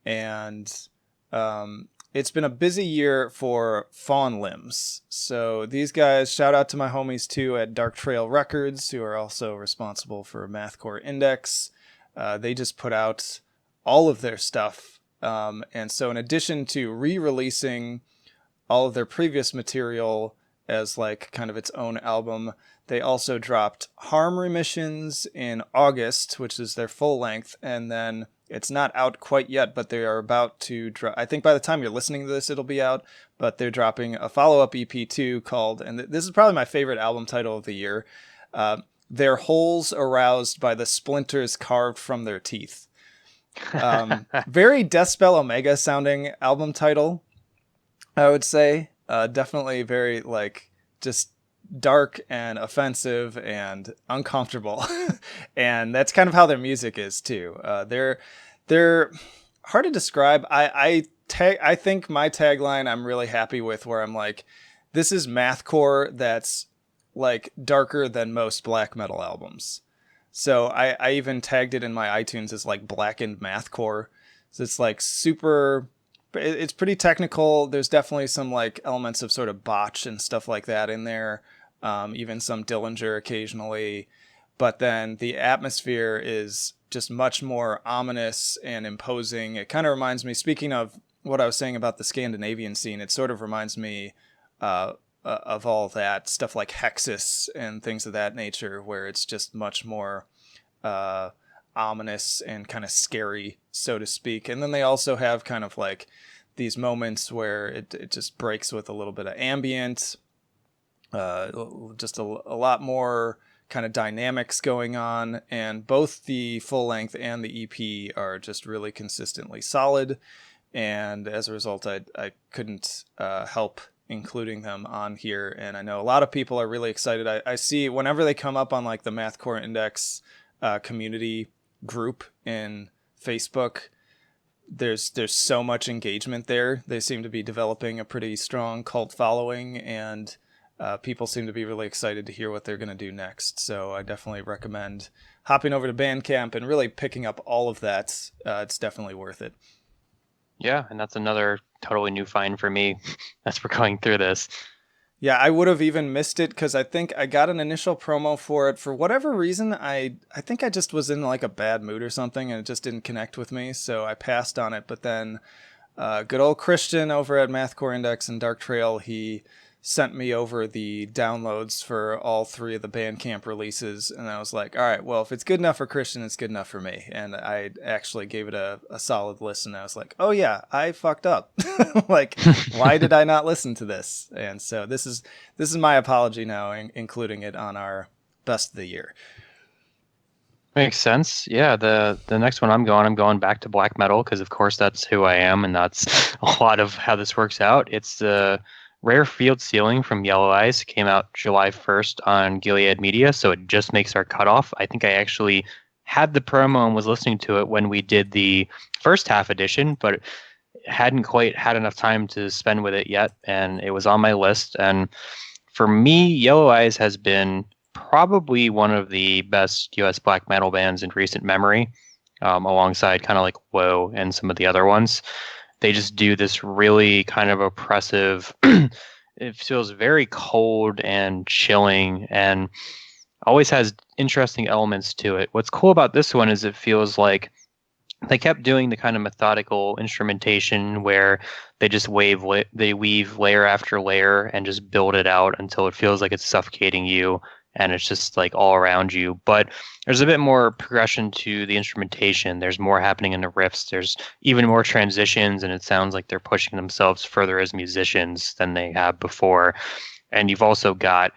and it's been a busy year for Fawn Limbs. So these guys, shout out to my homies too at Dark Trail Records, who are also responsible for Mathcore Index. They just put out all of their stuff. And so in addition to re-releasing all of their previous material as like kind of its own album, they also dropped Harm Remissions in August, which is their full length, and then it's not out quite yet, but they are about to drop. I think by the time you're listening to this, it'll be out, but they're dropping a follow-up EP2 called, and this is probably my favorite album title of the year, Their Holes Aroused by the Splinters Carved from Their Teeth. Very Deathspell Omega sounding album title, I would say. Definitely very like just dark and offensive and uncomfortable. And that's kind of how their music is too. They're hard to describe. I think my tagline I'm really happy with, where I'm like, this is mathcore that's like darker than most black metal albums. So I even tagged it in my iTunes as like blackened mathcore. So it's like super, it's pretty technical. There's definitely some like elements of sort of botch and stuff like that in there. Even some Dillinger occasionally. But then the atmosphere is just much more ominous and imposing. It kind of reminds me, speaking of what I was saying about the Scandinavian scene, it sort of reminds me of all that stuff like Hexus and things of that nature, where it's just much more ominous and kind of scary, so to speak. And then they also have kind of like these moments where it just breaks with a little bit of ambient, just a lot more kind of dynamics going on. And both the full length and the EP are just really consistently solid. And as a result, I couldn't help including them on here. And I know a lot of people are really excited. I see whenever they come up on like the Mathcore Index community group in Facebook, there's so much engagement there. They seem to be developing a pretty strong cult following, and people seem to be really excited to hear what they're going to do next. So I definitely recommend hopping over to Bandcamp and really picking up all of that. It's definitely worth it. Yeah, and that's another totally new find for me as we're going through this. Yeah, I would have even missed it because I think I got an initial promo for it. For whatever reason, I think I just was in like a bad mood or something, and it just didn't connect with me, so I passed on it. But then good old Christian over at Mathcore Index and Dark Trail, he sent me over the downloads for all three of the Bandcamp releases, and I was like, all right, well, if it's good enough for Christian, it's good enough for me. And I actually gave it a solid listen. I was like, oh yeah, I fucked up. Like, why did I not listen to this? And so this is my apology now, including it on our best of the year. Makes sense. Yeah, the next one I'm going back to black metal, because of course that's who I am, and that's a lot of how this works out. It's the Rare Field Ceiling from Yellow Eyes. Came out July 1st on Gilead Media, so it just makes our cutoff. I think I actually had the promo and was listening to it when we did the first half edition, but hadn't quite had enough time to spend with it yet, and it was on my list. And for me, Yellow Eyes has been probably one of the best US black metal bands in recent memory, alongside kind of like Woe and some of the other ones. They just do this really kind of oppressive, it feels very cold and chilling, and always has interesting elements to it. What's cool about this one is it feels like they kept doing the kind of methodical instrumentation where they just weave layer after layer and just build it out until it feels like it's suffocating you and it's just like all around you. But there's a bit more progression to the instrumentation. There's more happening in the riffs. There's even more transitions, and it sounds like they're pushing themselves further as musicians than they have before. And you've also got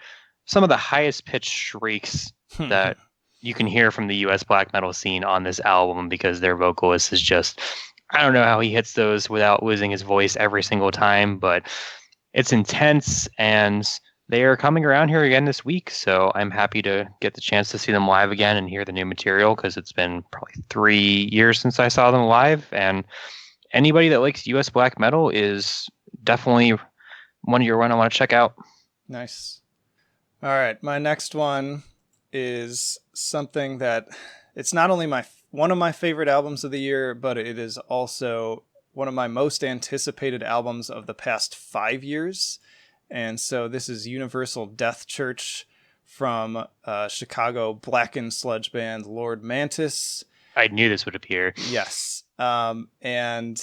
some of the highest pitched shrieks that you can hear from the US black metal scene on this album, because their vocalist is just, I don't know how he hits those without losing his voice every single time, but it's intense, and they are coming around here again this week, so I'm happy to get the chance to see them live again and hear the new material, because it's been probably 3 years since I saw them live, and anybody that likes US black metal is definitely one I want to check out. Nice. All right, my next one is something that it's not only my one of my favorite albums of the year, but it is also one of my most anticipated albums of the past 5 years. And so this is Universal Death Church from Chicago blackened sludge band Lord Mantis. I knew this would appear. Yes. And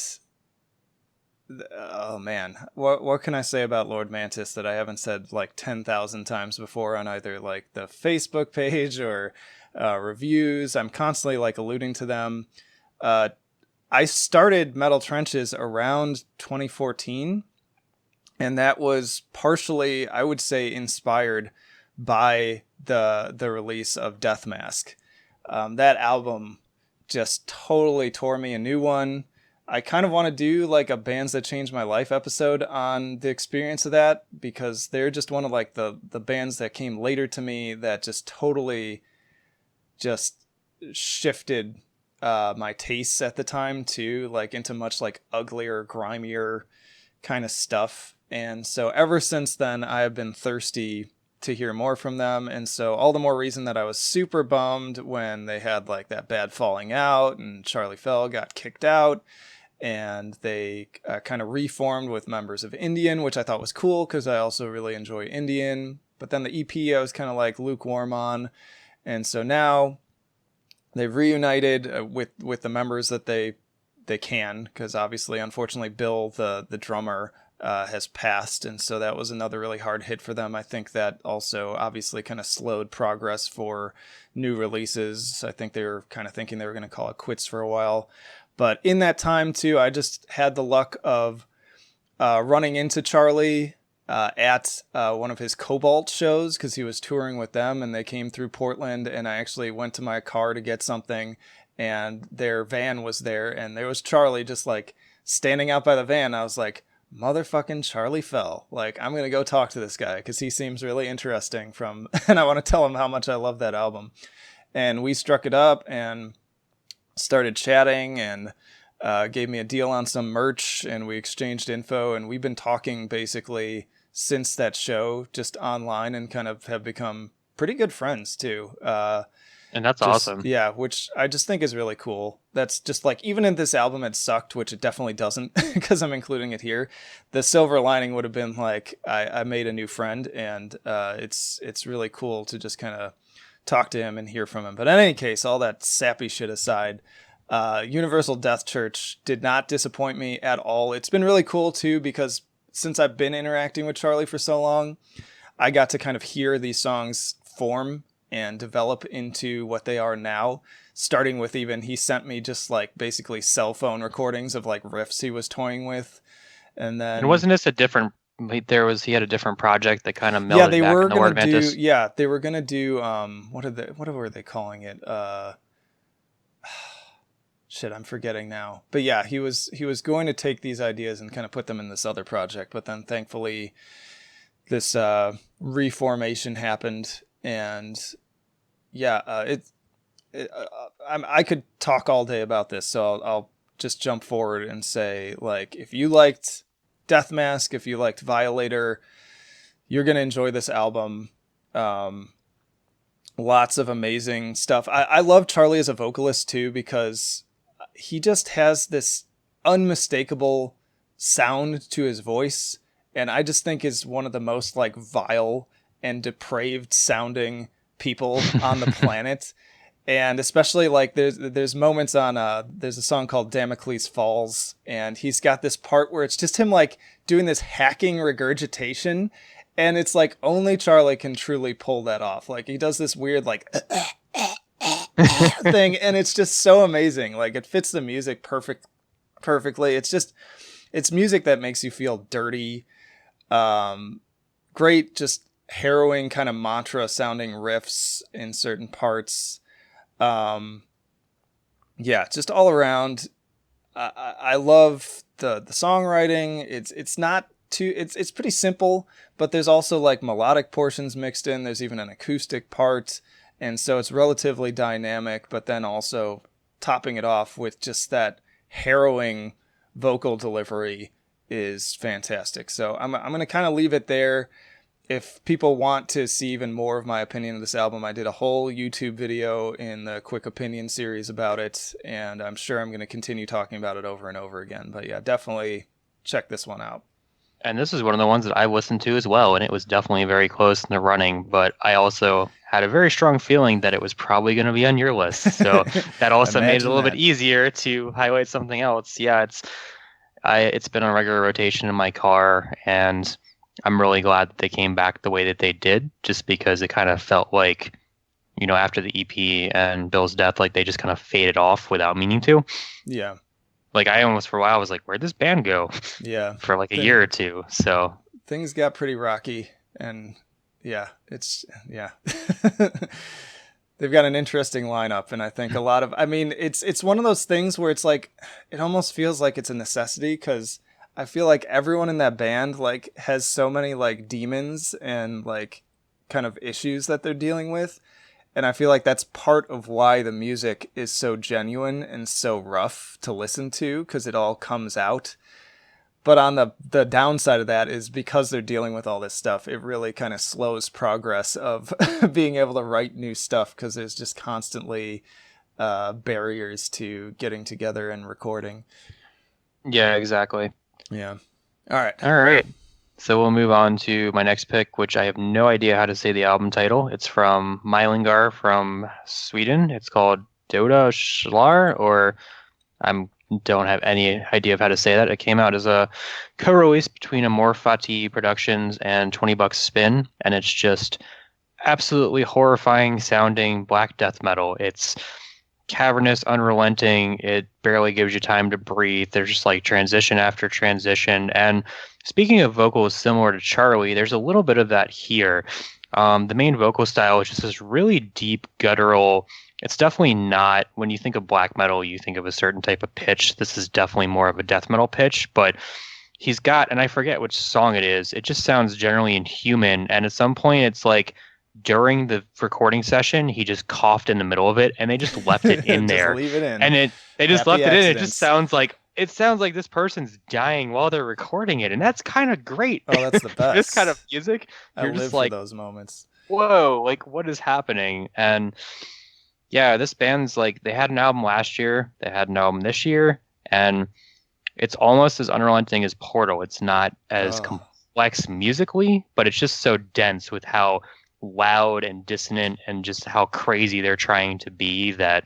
oh man, what can I say about Lord Mantis that I haven't said like 10,000 times before on either like the Facebook page or reviews? I'm constantly like alluding to them. I started Metal Trenches around 2014, and that was partially, I would say, inspired by the release of Death Mask. That album just totally tore me a new one. I kind of want to do like a Bands That Changed My Life episode on the experience of that, because they're just one of like the bands that came later to me that just totally just shifted my tastes at the time too, like into much like uglier, grimier kind of stuff. And so ever since then, I have been thirsty to hear more from them. And so all the more reason that I was super bummed when they had like that bad falling out and Charlie Fell got kicked out, and they kind of reformed with members of Indian, which I thought was cool because I also really enjoy Indian. But then the EP I was kind of like lukewarm on. And so now they've reunited with the members that they can, because obviously, unfortunately, Bill, the drummer, has passed. And so that was another really hard hit for them. I think that also obviously kind of slowed progress for new releases. I think they were kind of thinking they were going to call it quits for a while. But in that time, too, I just had the luck of running into Charlie at one of his Cobalt shows, because he was touring with them and they came through Portland, and I actually went to my car to get something, and their van was there, and there was Charlie just like standing out by the van. I was like, motherfucking Charlie Fell. Like, I'm going to go talk to this guy because he seems really interesting and I want to tell him how much I love that album. And we struck it up and started chatting, and gave me a deal on some merch, and we exchanged info, and we've been talking basically since that show, just online, and kind of have become pretty good friends too. And that's awesome. Yeah, which I just think is really cool. That's just like, even in this album it sucked, which it definitely doesn't, because I'm including it here. The silver lining would have been like I made a new friend, and it's really cool to just kind of talk to him and hear from him. But in any case, all that sappy shit aside, Universal Death Church did not disappoint me at all. It's been really cool too, because since I've been interacting with Charlie for so long, I got to kind of hear these songs form and develop into what they are now, starting with even, he sent me just like basically cell phone recordings of like riffs he was toying with. And then... And wasn't this a different... he had a different project that kind of melded back in the Lord Mantis. Yeah, they were gonna do what were they calling it? Shit, I'm forgetting now. But yeah, he was going to take these ideas and kind of put them in this other project, but then thankfully this reformation happened, and yeah, I could talk all day about this, so I'll just jump forward and say, like, if you liked Death Mask, if you liked Violator, you're going to enjoy this album. Lots of amazing stuff. I love Charlie as a vocalist too, because he just has this unmistakable sound to his voice, and I just think is one of the most like vile and depraved sounding people on the planet. And especially like there's moments on there's a song called Damocles Falls, and he's got this part where it's just him like doing this hacking regurgitation, and it's like only Charlie can truly pull that off. Like he does this weird like thing, and it's just so amazing. Like it fits the music perfectly. It's music that makes you feel dirty. Great, just harrowing kind of mantra sounding riffs in certain parts. Yeah, just all around. I love the songwriting. It's not too, it's pretty simple, but there's also like melodic portions mixed in. There's even an acoustic part. And so it's relatively dynamic, but then also topping it off with just that harrowing vocal delivery is fantastic. So I'm going to kind of leave it there. if people want to see even more of my opinion of this album, I did a whole YouTube video in the Quick Opinion series about it, and I'm sure I'm going to continue talking about it over and over again. But yeah, definitely check this one out. And this is one of the ones that I listened to as well, and it was definitely very close in the running, but I also had a very strong feeling that it was probably going to be on your list. So that also made it a little bit easier to highlight something else. Yeah, it's been on regular rotation in my car, and I'm really glad that they came back the way that they did, just because it kind of felt like, after the EP and Bill's death, like they just kind of faded off without meaning to. Yeah. Like I almost for a while was like, where'd this band go? Yeah. For like a year or two. So things got pretty rocky, and yeah, they've got an interesting lineup, and I think it's one of those things where it's like, it almost feels like it's a necessity, because I feel like everyone in that band like has so many like demons and like kind of issues that they're dealing with. And I feel like that's part of why the music is so genuine and so rough to listen to, because it all comes out. But on the downside of that is, because they're dealing with all this stuff, it really kind of slows progress of being able to write new stuff, because there's just constantly barriers to getting together and recording. Yeah, exactly. Yeah. All right. So we'll move on to my next pick, which I have no idea how to say the album title. It's from Mylingar from Sweden. It's called Döda Själar, or I don't have any idea of how to say that. It came out as a co-release between Amorphati Productions and 20 Bucks Spin, and it's just absolutely horrifying sounding black death metal. It's cavernous, unrelenting. It barely gives you time to breathe. There's just like transition after transition. And speaking of vocals similar to Charlie, there's a little bit of that here. The main vocal style is just this really deep, guttural. It's definitely not, when you think of black metal, you think of a certain type of pitch. This is definitely more of a death metal pitch, but he's got, and I forget which song it is, it just sounds generally inhuman. And at some point, it's like, during the recording session, he just coughed in the middle of it, and they just left it in there. Leave it in. And they just left it in. It just sounds like this person's dying while they're recording it, and that's kind of great. Oh, that's the best. This kind of music, I live for those moments. Whoa, like what is happening? And yeah, this band's like, they had an album last year, they had an album this year, and it's almost as unrelenting as Portal. It's not as complex musically, but it's just so dense with how loud and dissonant and just how crazy they're trying to be, that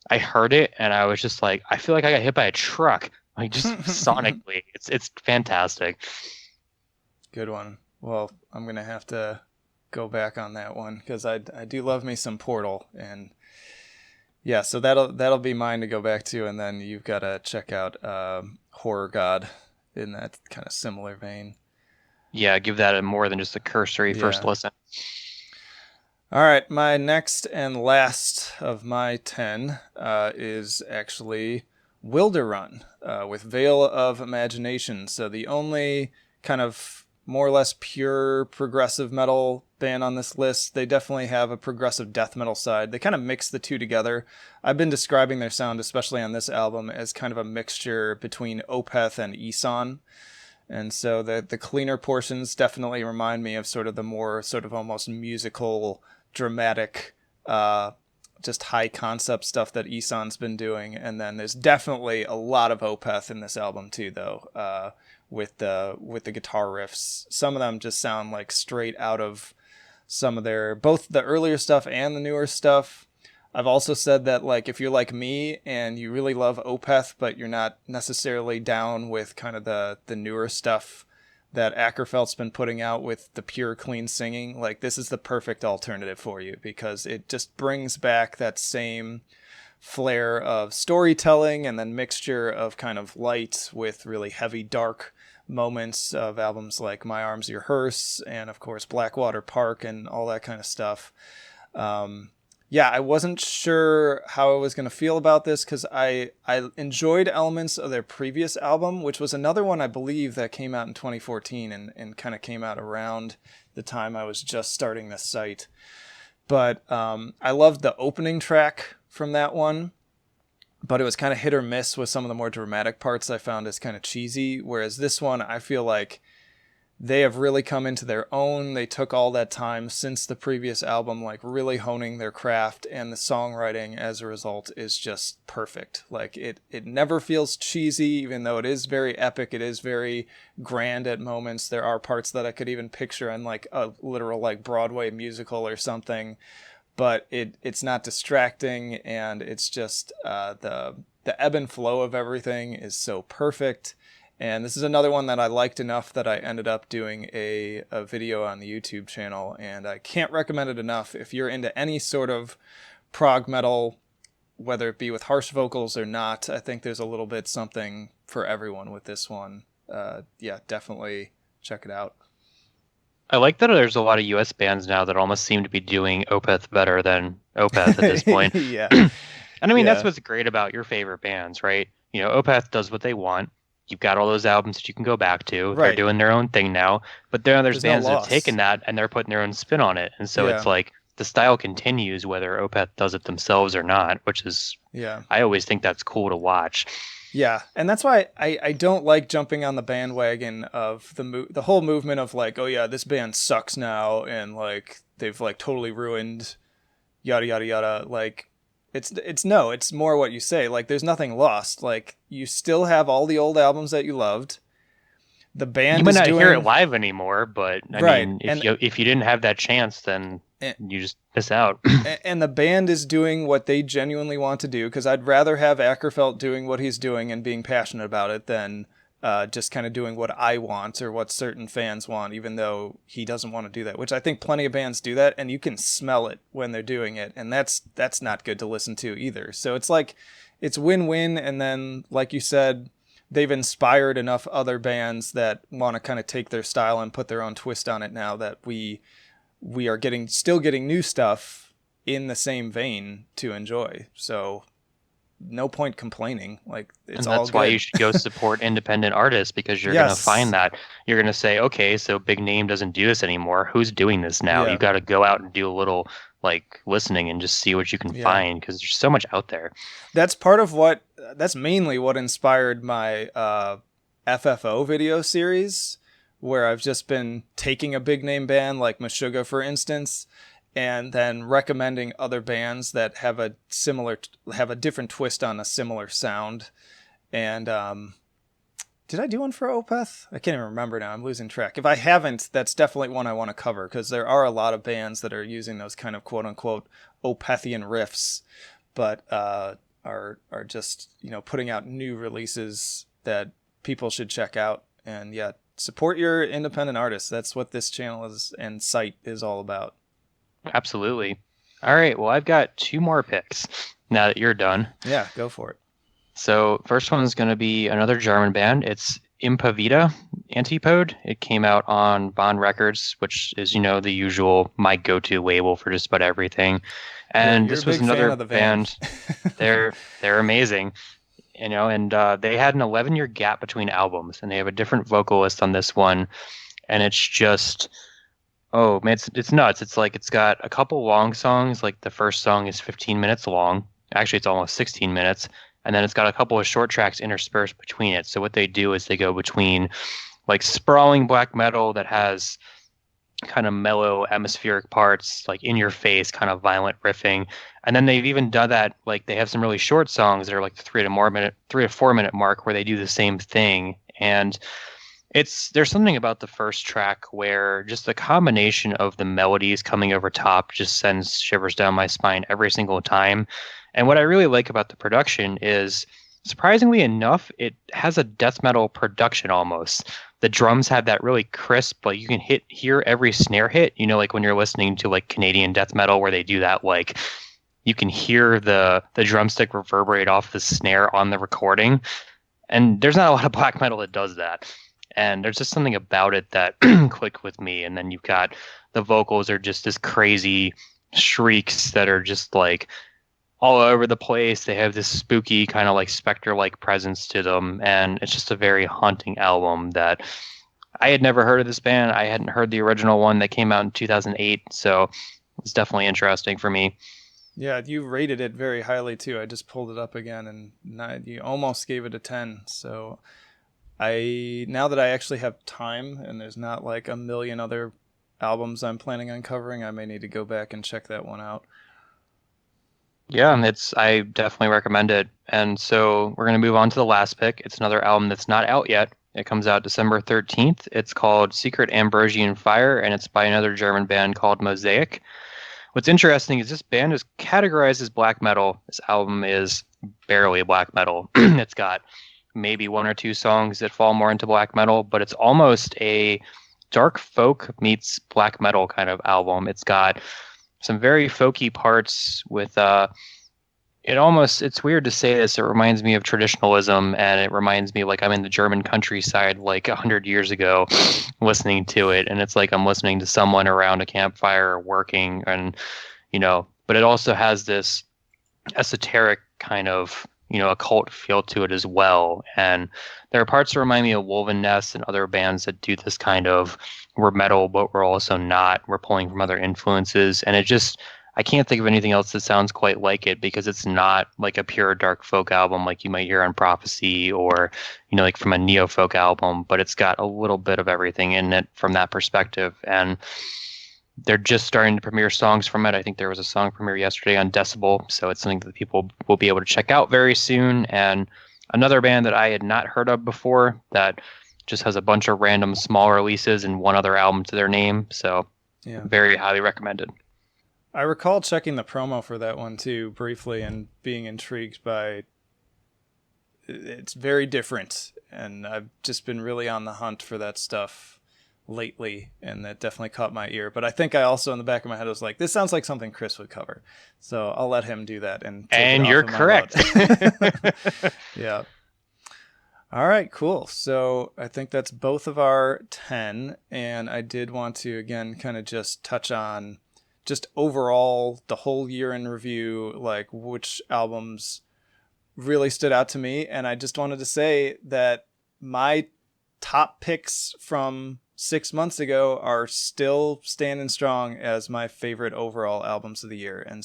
I heard it and I was just like, I feel like I got hit by a truck, like just sonically. It's fantastic. Good one. Well, I'm gonna have to go back on that one, because I do love me some Portal, and yeah, so that'll be mine to go back to, and then you've got to check out Horror God in that kind of similar vein. Yeah, give that a more than just a cursory first listen. All right, my next and last of my 10 is actually Wilderun with Veil of Imagination. So the only kind of more or less pure progressive metal band on this list. They definitely have a progressive death metal side. They kind of mix the two together. I've been describing their sound, especially on this album, as kind of a mixture between Opeth and Ihsahn. And so the cleaner portions definitely remind me of sort of the more sort of almost musical, dramatic, just high concept stuff that Ihsahn's been doing. And then there's definitely a lot of Opeth in this album too, though, with the guitar riffs. Some of them just sound like straight out of some of their, both the earlier stuff and the newer stuff. I've also said that, like, if you're like me and you really love Opeth, but you're not necessarily down with kind of the newer stuff that Ackerfeldt's been putting out with the pure, clean singing, like, this is the perfect alternative for you, because it just brings back that same flair of storytelling and then mixture of kind of light with really heavy, dark moments of albums like My Arms Your Hearse and, of course, Blackwater Park and all that kind of stuff. Yeah, I wasn't sure how I was going to feel about this, because I enjoyed elements of their previous album, which was another one, I believe, that came out in 2014 and kind of came out around the time I was just starting this site. But I loved the opening track from that one, but it was kind of hit or miss with some of the more dramatic parts I found as kind of cheesy, whereas this one, I feel like they have really come into their own. They took all that time since the previous album, like really honing their craft, and the songwriting as a result is just perfect. Like it never feels cheesy, even though it is very epic. It is very grand at moments. There are parts that I could even picture in like a literal like Broadway musical or something, but it's not distracting, and it's just the ebb and flow of everything is so perfect. And this is another one that I liked enough that I ended up doing a video on the YouTube channel, and I can't recommend it enough. If you're into any sort of prog metal, whether it be with harsh vocals or not, I think there's a little bit something for everyone with this one. Yeah, definitely check it out. I like that there's a lot of US bands now that almost seem to be doing Opeth better than Opeth at this point. Yeah. And I mean, that's what's great about your favorite bands, right? You know, Opeth does what they want. You've got all those albums that you can go back to. Right. They're doing their own thing now. But there's bands that have taken that and they're putting their own spin on it. And so it's like the style continues whether Opeth does it themselves or not, which is, I always think that's cool to watch. Yeah, and that's why I don't like jumping on the bandwagon of the whole movement of like, oh yeah, this band sucks now, and like they've like totally ruined yada yada yada. Like it's more what you say. Like there's nothing lost. Like you still have all the old albums that you loved. The band you might not hear it live anymore, but I mean, if you didn't have that chance, then you just miss out. And the band is doing what they genuinely want to do, because I'd rather have Ackerfeld doing what he's doing and being passionate about it than just kind of doing what I want or what certain fans want, even though he doesn't want to do that, which I think plenty of bands do that, and you can smell it when they're doing it, and that's not good to listen to either. So it's like, it's win-win, and then, like you said, they've inspired enough other bands that want to kind of take their style and put their own twist on it now that we are still getting new stuff in the same vein to enjoy. So no point complaining. Like it's all good. That's why you should go support independent artists, because you're going to find that you're going to say, okay, so big name doesn't do this anymore. Who's doing this now? You got to go out and do a little like listening and just see what you can find, because there's so much out there. That's mainly what inspired my FFO video series, where I've just been taking a big name band like Meshuggah, for instance, and then recommending other bands that have a different twist on a similar sound. And did I do one for Opeth? I can't even remember now. I'm losing track. If I haven't, that's definitely one I want to cover, because there are a lot of bands that are using those kind of quote unquote Opethian riffs, but are just, putting out new releases that people should check out. And support your independent artists. That's what this channel is and site is all about. Absolutely. All right. Well, I've got 2 more picks now that you're done. Yeah, go for it. So first one is going to be another German band. It's Imperia Antipode. It came out on Vaughn Records, which is, the usual my go-to label for just about everything. And this was another band. They're amazing. And they had an 11-year gap between albums, and they have a different vocalist on this one, and it's just, oh man, it's nuts. It's like it's got a couple long songs, like the first song is 15 minutes long. Actually, it's almost 16 minutes, and then it's got a couple of short tracks interspersed between it. So what they do is they go between like sprawling black metal that has kind of mellow atmospheric parts, like in your face kind of violent riffing, and then they've even done that, like they have some really short songs that are like the 3 to 4 minute mark where they do the same thing. And there's something about the first track where just the combination of the melodies coming over top just sends shivers down my spine every single time. And what I really like about the production is, surprisingly enough, it has a death metal production almost. The drums have that really crisp, like you can hear every snare hit, like when you're listening to like Canadian death metal where they do that, like you can hear the drumstick reverberate off the snare on the recording. And there's not a lot of black metal that does that. And there's just something about it that clicked with me. And then you've got the vocals are just this crazy shrieks that are just like all over the place. They have this spooky kind of like specter-like presence to them, and it's just a very haunting album that I had never heard of this band. I hadn't heard the original one that came out in 2008, so it's definitely interesting for me. Yeah, you rated it very highly too. I just pulled it up again, and you almost gave it a 10. So now that I actually have time and there's not like a million other albums I'm planning on covering, I may need to go back and check that one out. Yeah, I definitely recommend it. And so we're going to move on to the last pick. It's another album that's not out yet. It comes out December 13th. It's called Secret Ambrosian Fire, and it's by another German band called Mosaic. What's interesting is this band is categorized as black metal. This album is barely black metal. It's got maybe one or two songs that fall more into black metal, but it's almost a dark folk meets black metal kind of album. It's got some very folky parts with it's weird to say this, it reminds me of traditionalism, and it reminds me like I'm in the German countryside like 100 years ago listening to it, and it's like I'm listening to someone around a campfire working, and but it also has this esoteric kind of occult feel to it as well. And there are parts that remind me of Woven Nest and other bands that do this kind of, we're metal but we're also not, we're pulling from other influences, and I can't think of anything else that sounds quite like it, because it's not like a pure dark folk album like you might hear on Prophecy or like from a neo folk album, but it's got a little bit of everything in it from that perspective. And they're just starting to premiere songs from it. I think there was a song premiere yesterday on Decibel, so it's something that people will be able to check out very soon. And another band that I had not heard of before that just has a bunch of random small releases and one other album to their name. So very highly recommended. I recall checking the promo for that one too briefly and being intrigued by it's very different, and I've just been really on the hunt for that stuff lately, and that definitely caught my ear. But I think I also in the back of my head was like, this sounds like something Chris would cover, so I'll let him do that. And you're correct. Yeah. All right, cool. So I think that's both of our 10, and I did want to again kind of just touch on just overall the whole year in review, like which albums really stood out to me. And I just wanted to say that my top picks from 6 months ago are still standing strong as my favorite overall albums of the year. And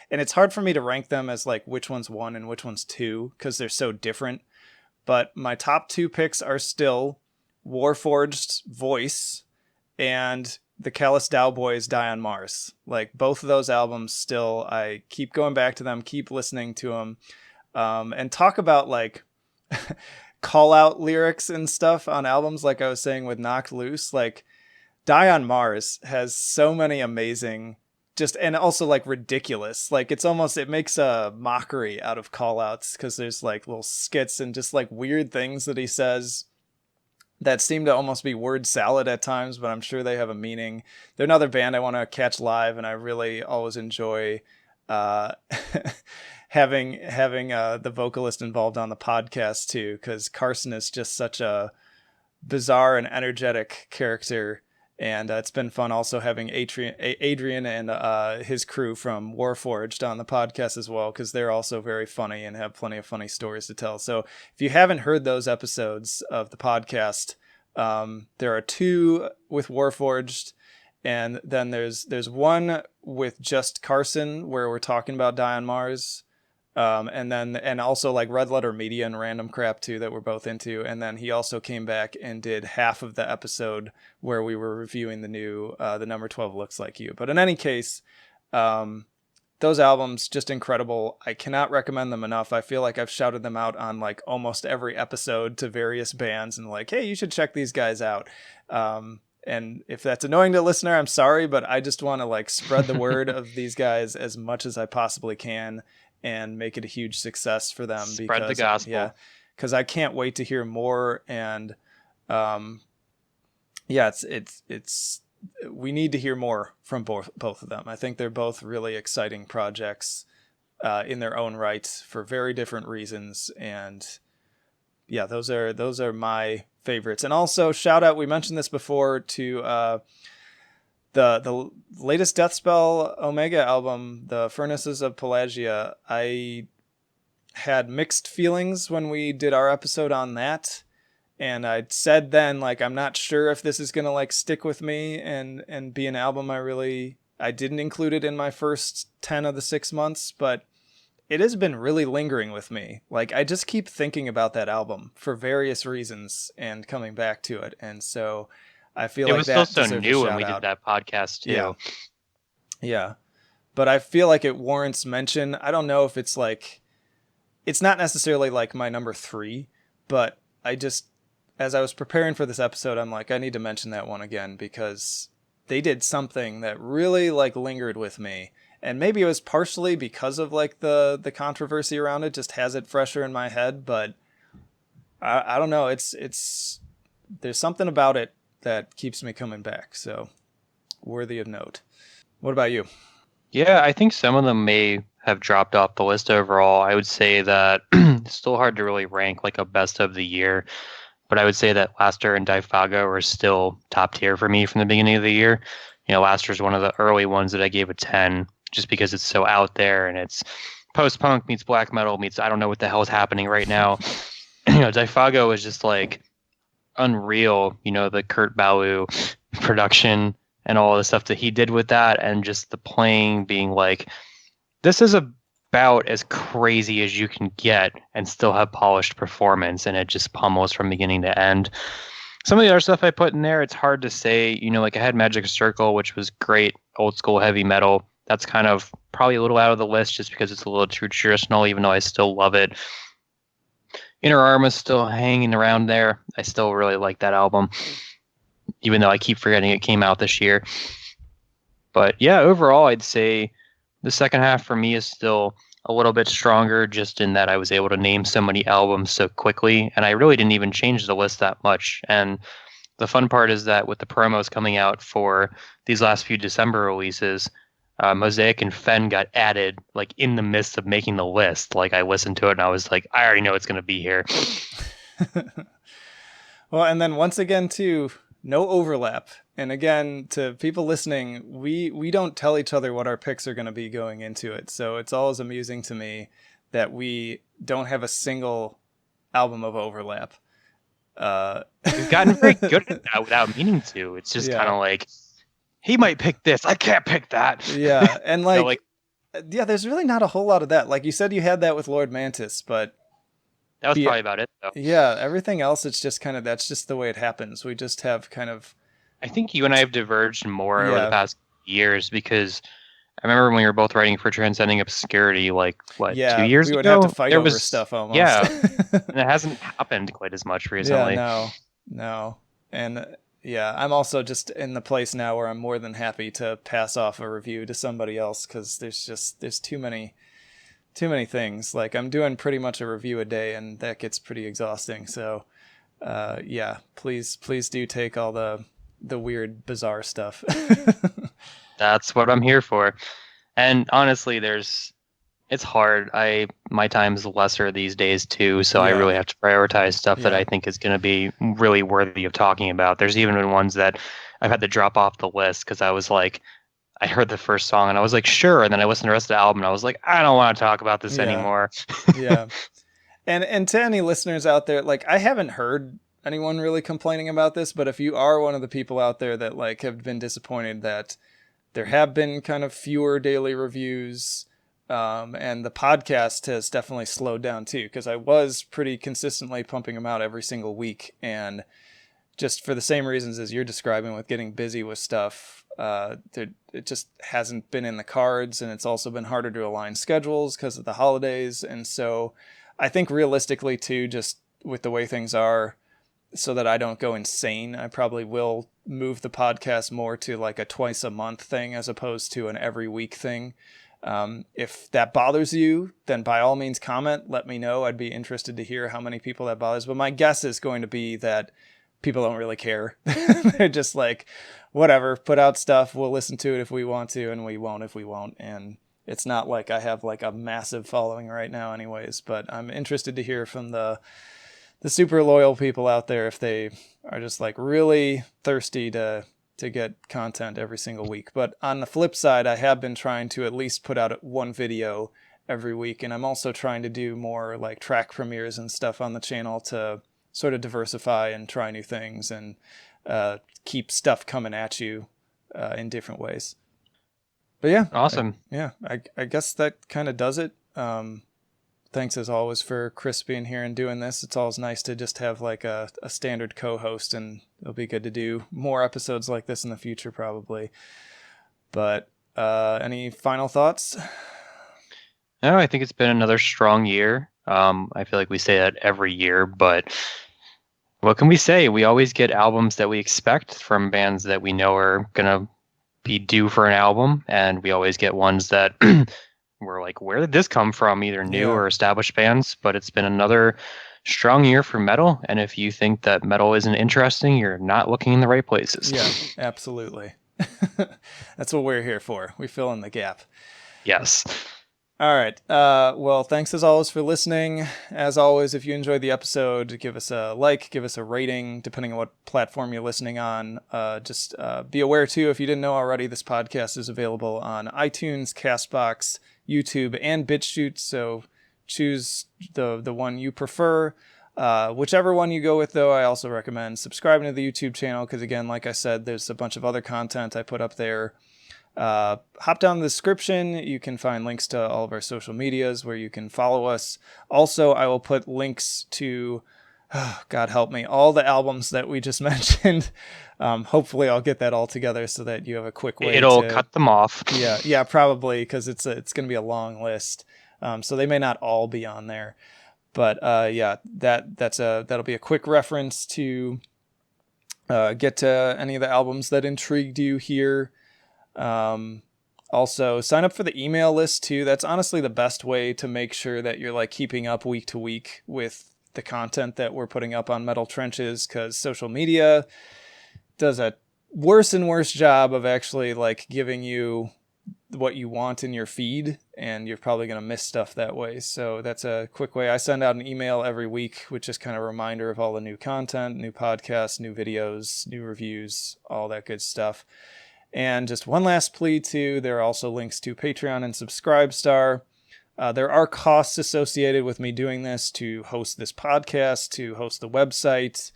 it's hard for me to rank them as like which one's one and which one's two, because they're so different. But my top two picks are still Warforged's Voice and the Callous Daoboys Die on Mars. Like both of those albums still, I keep going back to them, keep listening to them, and talk about like call out lyrics and stuff on albums. Like I was saying with Knocked Loose, like Die on Mars has so many amazing, and also like ridiculous. Like it makes a mockery out of call outs, because there's like little skits and just like weird things that he says that seem to almost be word salad at times, but I'm sure they have a meaning. They're another band I want to catch live, and I really always enjoy having the vocalist involved on the podcast too, because Carson is just such a bizarre and energetic character. And it's been fun also having Adrian and his crew from Warforged on the podcast as well, because they're also very funny and have plenty of funny stories to tell. So if you haven't heard those episodes of the podcast, there are two with Warforged, and then there's one with just Carson where we're talking about Die on Mars. And also like Red Letter Media and random crap too that we're both into. And then he also came back and did half of the episode where we were reviewing the new, the number 12 Looks Like You. But in any case, those albums, just incredible. I cannot recommend them enough. I feel like I've shouted them out on like almost every episode to various bands and like, hey, you should check these guys out. And if that's annoying to a listener, I'm sorry, but I just want to like spread the word of these guys as much as I possibly can and make it a huge success for them. Spread the gospel. Yeah, because I can't wait to hear more. And it's we need to hear more from both of them. I think they're both really exciting projects in their own right for very different reasons. And yeah, those are my favorites. And also shout out, we mentioned this before, to the latest Deathspell Omega album, The Furnaces of Pelagia. I had mixed feelings when we did our episode on that, and I said then, like, I'm not sure if this is gonna like stick with me and be an album I didn't include it in my first 10 of the 6 months, but it has been really lingering with me. Like, I just keep thinking about that album for various reasons and coming back to it. And so I feel like that was still so deserves a new when shout we out. did that podcast too. Yeah. Yeah. But I feel like it warrants mention. I don't know if it's like, it's not necessarily like my number 3, but I just, as I was preparing for this episode, I'm like, I need to mention that one again because they did something that really like lingered with me. And maybe it was partially because of like the controversy around it, just has it fresher in my head. But I don't know. It's there's something about it that keeps me coming back. So worthy of note. What about you? Yeah, I think some of them may have dropped off the list overall. I would say that it's still hard to really rank like a best of the year, but I would say that Laster and Daifago are still top tier for me from the beginning of the year. Laster is one of the early ones that I gave a 10 just because it's so out there and it's post-punk meets black metal meets I don't know what the hell is happening right now. Daifago is just like unreal, the Kurt Ballou production and all the stuff that he did with that, and just the playing being like, this is about as crazy as you can get and still have polished performance, and it just pummels from beginning to end. Some of the other stuff I put in there, it's hard to say. Like I had Magic Circle, which was great, old school heavy metal. That's kind of probably a little out of the list just because it's a little too traditional, even though I still love it. Inner Arm is still hanging around there. I still really like that album, even though I keep forgetting it came out this year. But yeah, overall, I'd say the second half for me is still a little bit stronger, just in that I was able to name so many albums so quickly, and I really didn't even change the list that much. And the fun part is that with the promos coming out for these last few December releases, Mosaic and Fen got added like in the midst of making the list. Like I listened to it and I was like, I already know it's going to be here. Well, and then once again, too, no overlap. And again, to people listening, we don't tell each other what our picks are going to be going into it. So it's always amusing to me that we don't have a single album of overlap. We've gotten very good at that without meaning to. It's just kind of like, he might pick this. I can't pick that. Yeah. And yeah, there's really not a whole lot of that. Like you said, you had that with Lord Mantis, but that was probably about it, though. Yeah, everything else, it's just kind of, that's just the way it happens. We just have kind of... I think you and I have diverged more over the past years, because I remember when we were both writing for Transcending Obscurity, 2 years ago? We would have to fight over stuff almost. Yeah, and it hasn't happened quite as much recently. Yeah, no. And yeah, I'm also just in the place now where I'm more than happy to pass off a review to somebody else, because there's too many things. Like I'm doing pretty much a review a day, and that gets pretty exhausting. So yeah, please do take all the weird, bizarre stuff. That's what I'm here for. And honestly, it's hard. My time's lesser these days too, so I really have to prioritize stuff that I think is going to be really worthy of talking about. There's even been ones that I've had to drop off the list because I was like, I heard the first song and I was like, sure, and then I listened to the rest of the album and I was like, I don't want to talk about this anymore. Yeah. And to any listeners out there, like I haven't heard anyone really complaining about this, but if you are one of the people out there that like have been disappointed that there have been kind of fewer daily reviews, and the podcast has definitely slowed down too, because I was pretty consistently pumping them out every single week, and just for the same reasons as you're describing with getting busy with stuff, it just hasn't been in the cards, and it's also been harder to align schedules because of the holidays. And so I think realistically too, just with the way things are, so that I don't go insane, I probably will move the podcast more to like a twice a month thing as opposed to an every week thing. If that bothers you, then by all means comment, let me know. I'd be interested to hear how many people that bothers. But my guess is going to be that people don't really care. They're just like, whatever, put out stuff. We'll listen to it if we want to, and we won't if we won't. And it's not like I have like a massive following right now anyways, but I'm interested to hear from the super loyal people out there if they are just like really thirsty to get content every single week. But on the flip side, I have been trying to at least put out one video every week, and I'm also trying to do more like track premieres and stuff on the channel to sort of diversify and try new things and keep stuff coming at you in different ways. But yeah, awesome. I guess that kind of does it. Thanks as always for Chris being here and doing this. It's always nice to just have like a standard co-host, and it'll be good to do more episodes like this in the future probably. But any final thoughts? No, I think it's been another strong year. I feel like we say that every year, but what can we say? We always get albums that we expect from bands that we know are going to be due for an album, and we always get ones that we're like, where did this come from? Either new or established bands, but it's been another strong year for metal, and if you think that metal isn't interesting, you're not looking in the right places. Yeah, absolutely. That's what we're here for. We fill in the gap. Yes. All right. Well, thanks as always for listening. As always, if you enjoyed the episode, give us a like, give us a rating, depending on what platform you're listening on. Just be aware, too, if you didn't know already, this podcast is available on iTunes, Castbox, YouTube, and BitChute. So choose the one you prefer. Whichever one you go with, though, I also recommend subscribing to the YouTube channel because, again, like I said, there's a bunch of other content I put up there. Hop down the description. You can find links to all of our social medias where you can follow us. Also, I will put links to, God help me, all the albums that we just mentioned. Hopefully I'll get that all together so that you have a quick way It'll cut them off. Yeah, probably, because it's going to be a long list. So they may not all be on there. But yeah, that'll be a quick reference to get to any of the albums that intrigued you here. Also sign up for the email list too. That's honestly the best way to make sure that you're like keeping up week to week with the content that we're putting up on Metal Trenches, because social media does a worse and worse job of actually like giving you what you want in your feed, and you're probably going to miss stuff that way. So that's a quick way. I send out an email every week, which is kind of a reminder of all the new content, new podcasts, new videos, new reviews, all that good stuff. And just one last plea too, there are also links to Patreon and Subscribestar. There are costs associated with me doing this, to host this podcast, to host the website,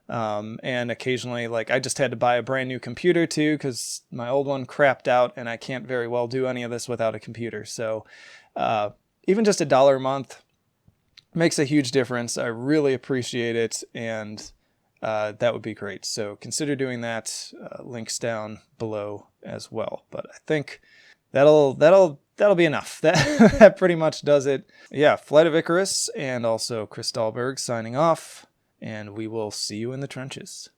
and occasionally, like, I just had to buy a brand new computer too, because my old one crapped out, and I can't very well do any of this without a computer. So even just $1 a month makes a huge difference. I really appreciate it, and that would be great. So consider doing that. Links down below as well. But I think that'll be enough. That pretty much does it. Yeah, Flight of Icarus and also Chris Dahlberg signing off, and we will see you in the trenches.